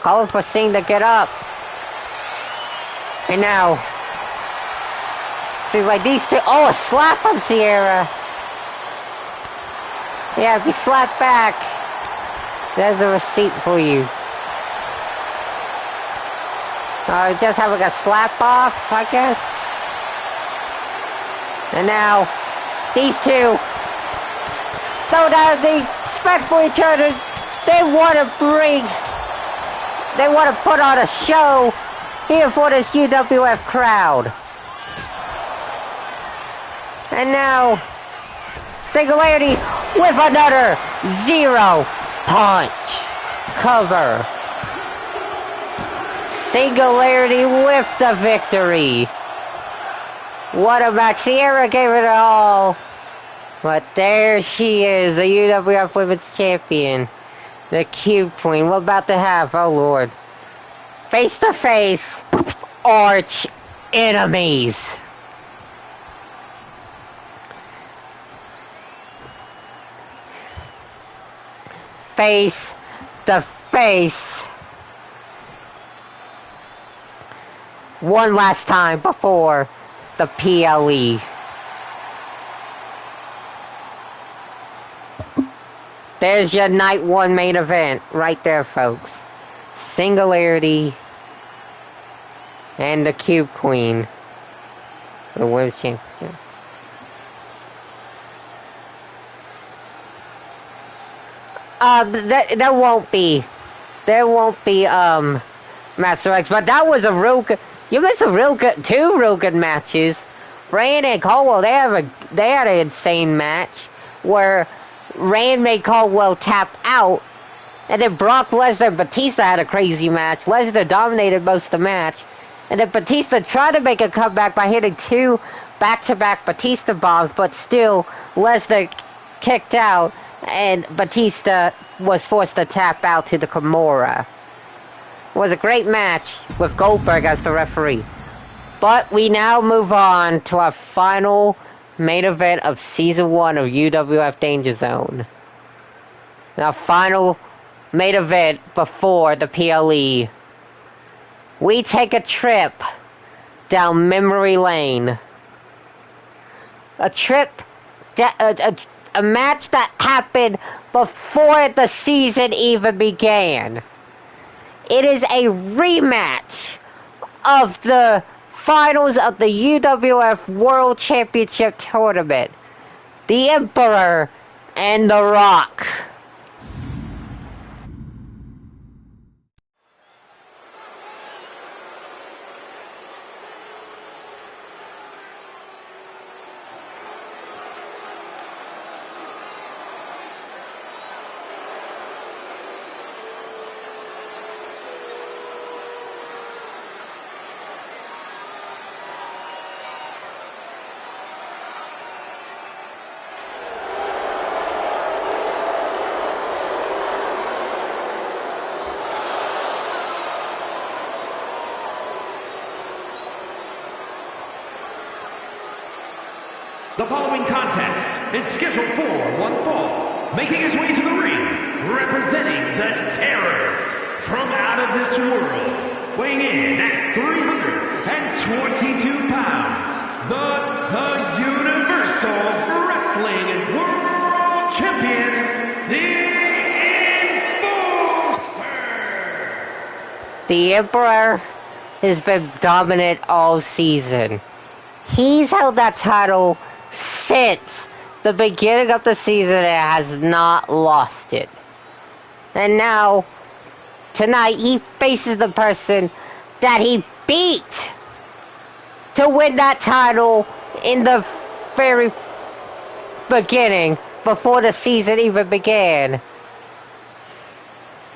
calling for Singh to get up. And now, see, like these two, oh, a slap from Sierra. Yeah, if you slap back, there's a receipt for you. Just having a slap off, I guess. And now, these two don't have the respect for each other. They want to put on a show here for this UWF crowd. And now, Singularity with another zero punch cover. Singularity with the victory. What a match. Sierra gave it all. But there she is, the UWF Women's Champion. The Cube Queen. We're about to have, oh Lord, face-to-face arch enemies. Face-to-face. One last time before the PLE. There's your night one main event right there, folks. Singularity and the Cube Queen, the Women's Championship. There won't be Master X, but that was a real good. You missed two real good matches. Rand and Caldwell, they had an insane match where Rand made Caldwell tap out, and then Brock Lesnar and Batista had a crazy match. Lesnar dominated most of the match, and then Batista tried to make a comeback by hitting 2 back-to-back Batista bombs, but still Lesnar kicked out, and Batista was forced to tap out to the Kimura. It was a great match with Goldberg as the referee. But we now move on to our final main event of Season 1 of UWF Danger Zone. Our final main event before the PLE. We take a trip down memory lane. A trip, a match that happened before the season even began. It is a rematch of the finals of the UWF World Championship Tournament. The Emperor and The Rock. The following contest is scheduled for one fall, making his way to the ring, representing the Terrors from out of this world, weighing in at 322 pounds, the Universal Wrestling World Champion, the Enforcer! The Emperor has been dominant all season. He's held that title since the beginning of the season and has not lost it. And now, tonight, he faces the person that he beat to win that title in the very beginning, before the season even began.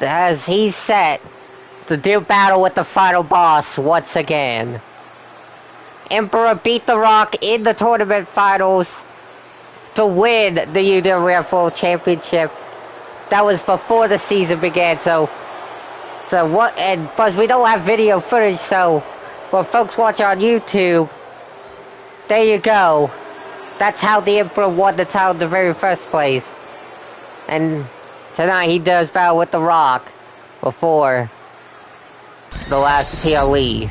As he's set to do battle with the final boss once again. Emperor beat The Rock in the tournament finals to win the UWF World Championship. That was before the season began, so what, and plus we don't have video footage, so for folks watching on YouTube, there you go. That's how the Emperor won the title in the very first place. And tonight he does battle with The Rock before the last PLE.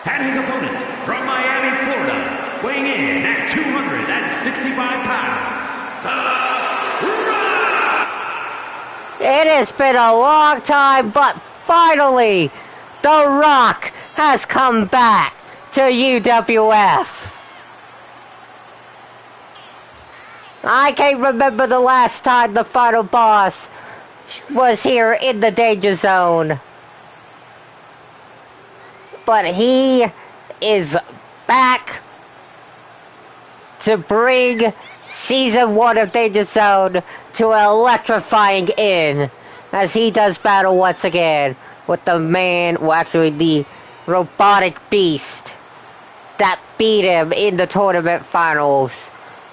And his opponent, from Miami, Florida, weighing in at 265 pounds, The Rock! It has been a long time, but finally, The Rock has come back to UWF. I can't remember the last time the final boss was here in the Danger Zone. But he is back to bring Season 1 of Danger Zone to an electrifying end, as he does battle once again with the man, well actually the robotic beast that beat him in the tournament finals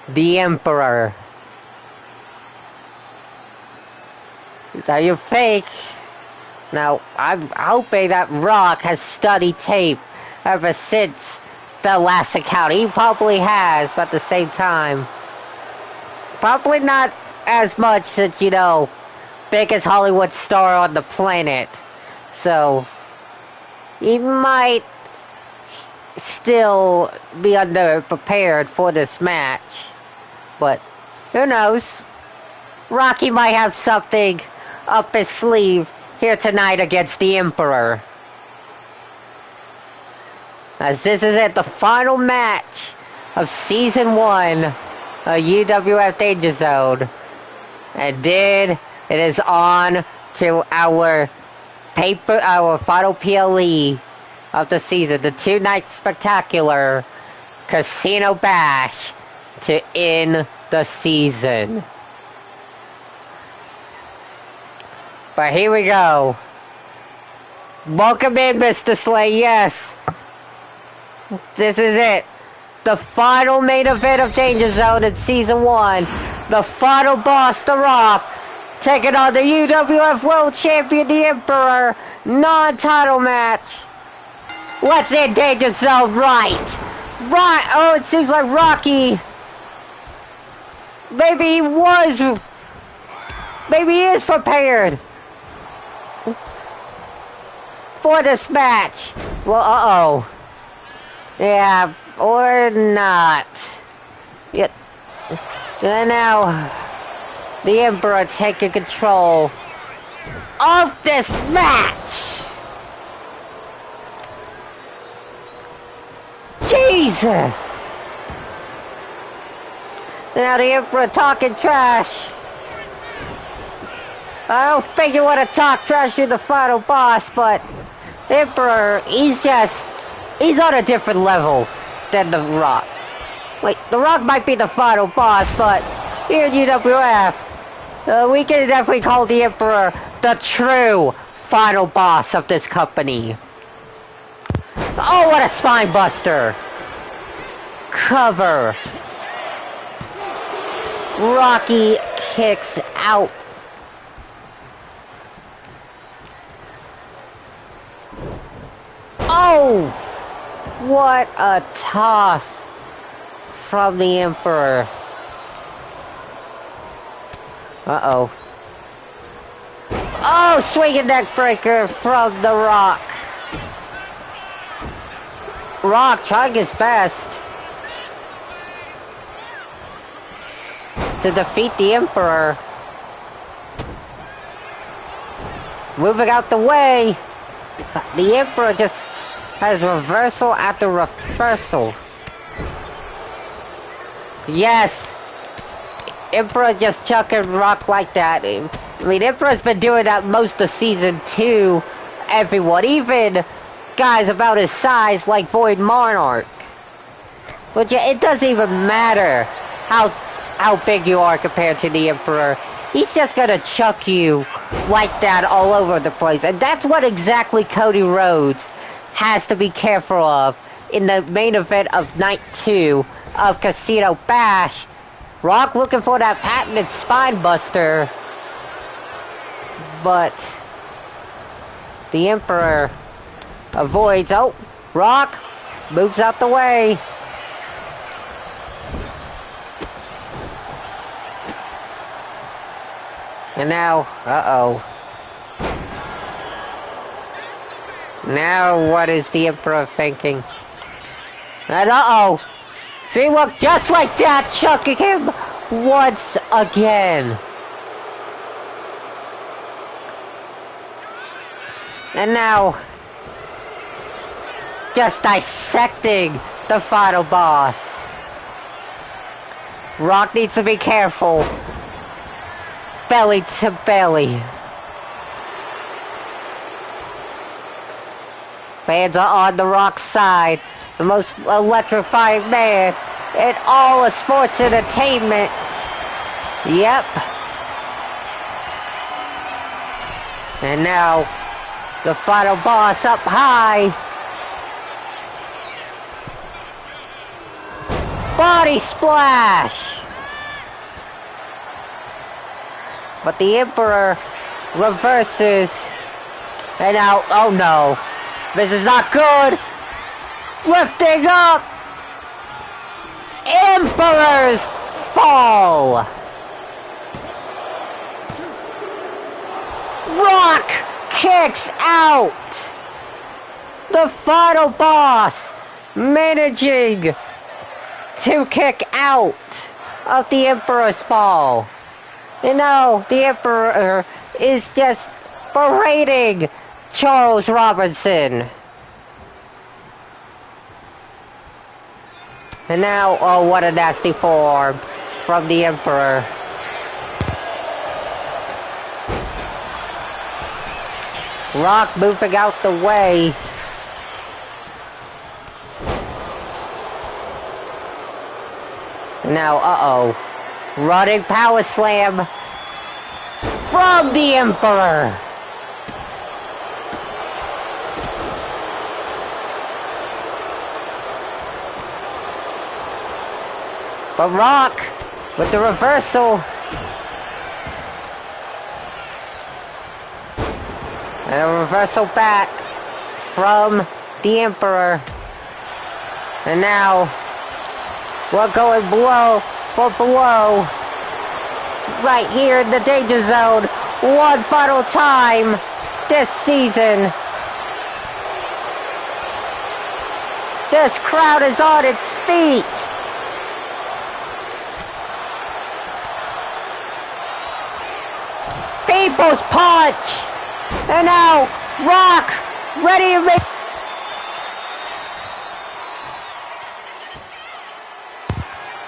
the Emperor. Now you fake. Now, I'm hoping that Rock has studied tape ever since the last account. He probably has, but at the same time, probably not as much since, you know, biggest Hollywood star on the planet. So, he might still be underprepared for this match. But, who knows? Rocky might have something up his sleeve here tonight against the Emperor. As this is it, the final match of Season 1 of UWF Danger Zone. And then it is on to our final PLE of the season, the two-night spectacular Casino Bash to end the season. But here we go. Welcome in, Mr. Slay. Yes. This is it. The final main event of Danger Zone in Season 1. The final boss, The Rock, taking on the UWF World Champion, The Emperor. Non-title match. Let's end Danger Zone right. Right. Oh, it seems like Rocky. Maybe he is prepared for this match. Well, uh-oh. Yeah, or not. Yeah. And now, the Emperor taking control of this match. Jesus. Now the Emperor talking trash. I don't think you want to talk trash to the final boss, but Emperor, he's on a different level than The Rock. Like, The Rock might be the final boss, but here in UWF, we can definitely call the Emperor the true final boss of this company. Oh, what a spine buster! Cover. Rocky kicks out. Oh! What a toss from the Emperor. Uh-oh. Oh, swinging neck breaker from The Rock. Rock trying his best to defeat the Emperor. Moving out the way. The Emperor just has reversal after reversal. Yes! Emperor just chucking Rock like that. I mean, Emperor's been doing that most of Season 2. Everyone, even guys about his size like Void Monarch. But yeah, it doesn't even matter how big you are compared to the Emperor. He's just gonna chuck you like that all over the place. And that's what exactly Cody Rhodes has to be careful of in the main event of Night 2 of Casino Bash. Rock looking for that patented spine buster. But the Emperor avoids. Oh, Rock moves out the way. And now, uh-oh. Now what is the Emperor thinking? And uh-oh! See, look, just like that, chucking him once again. And now, just dissecting the final boss. Rock needs to be careful. Belly to belly. Fans are on the Rock's side. The most electrifying man in all of sports entertainment. Yep. And now, the final boss up high. Body splash! But the Emperor reverses. And now, oh no. This is not good. Lifting up. Emperor's fall. Rock kicks out. The final boss managing to kick out of the Emperor's fall. You know, the Emperor is just berating Charles Robinson. And now, oh, what a nasty form from the Emperor. Rock moving out the way. Now, uh-oh. Running power slam from the Emperor. But Rock with the reversal. And a reversal back from the Emperor. And now we're going blow for blow. Right here in the Danger Zone. One final time this season. This crowd is on its feet. People's punch. And now Rock ready to make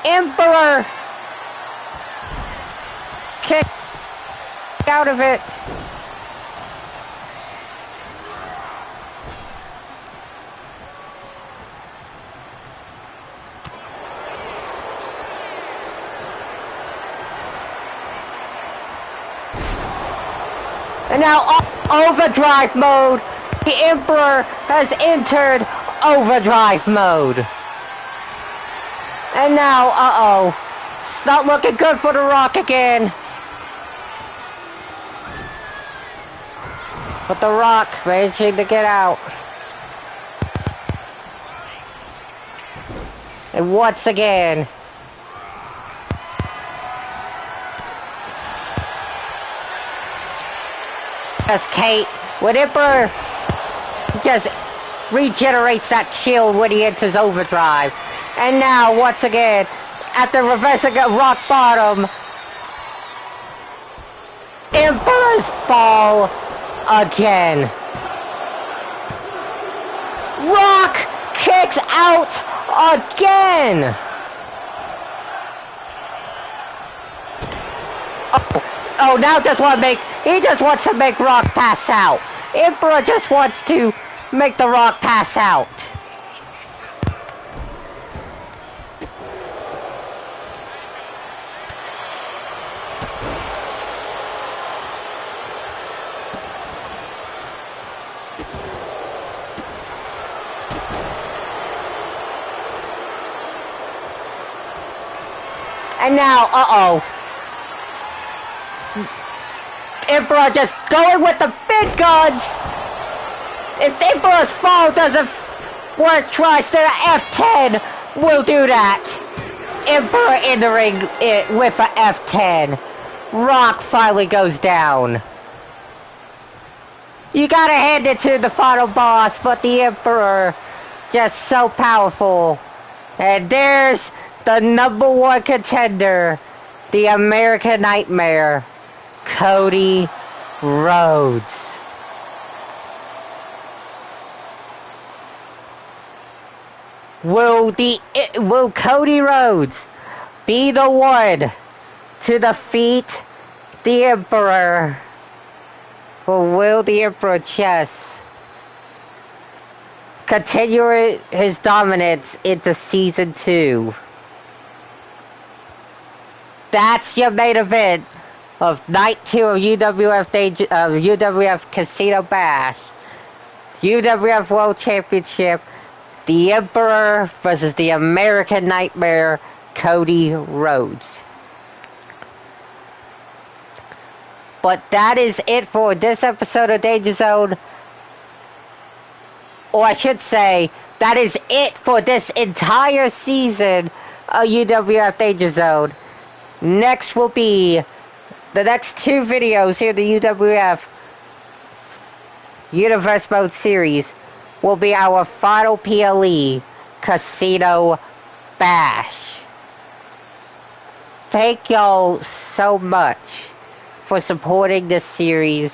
Emperor kick out of it. And now overdrive mode. The Emperor has entered overdrive mode. And now, uh-oh. It's not looking good for the Rock again. But the Rock managing to get out. And once again, as Kate, when Emperor just regenerates that shield when he enters overdrive. And now, once again, after reversing at rock bottom, Emperor's fall again. Rock kicks out again. Oh, now he just wants to make Rock pass out. Emperor just wants to make the Rock pass out. And now, uh-oh. Emperor just going with the big guns. If Emperor's fall doesn't work twice, then an F10 will do that. Emperor entering it with a F10. Rock finally goes down. You gotta hand it to the final boss, but the Emperor just so powerful. And there's the #1 contender, the American Nightmare, Cody Rhodes. Will Cody Rhodes be the one to defeat the Emperor? Or will the Emperor just continue his dominance into Season 2? That's your main event of Night 2 of UWF Casino Bash. UWF World Championship. The Emperor versus the American Nightmare, Cody Rhodes. But that is it for this episode of Danger Zone. Or I should say, that is it for this entire season of UWF Danger Zone. Next will be the next two videos here in the UWF Universe Mode series will be our final PLE Casino Bash. Thank y'all so much for supporting this series.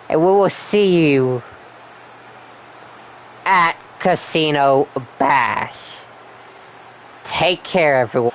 And we will see you at Casino Bash. Take care, everyone.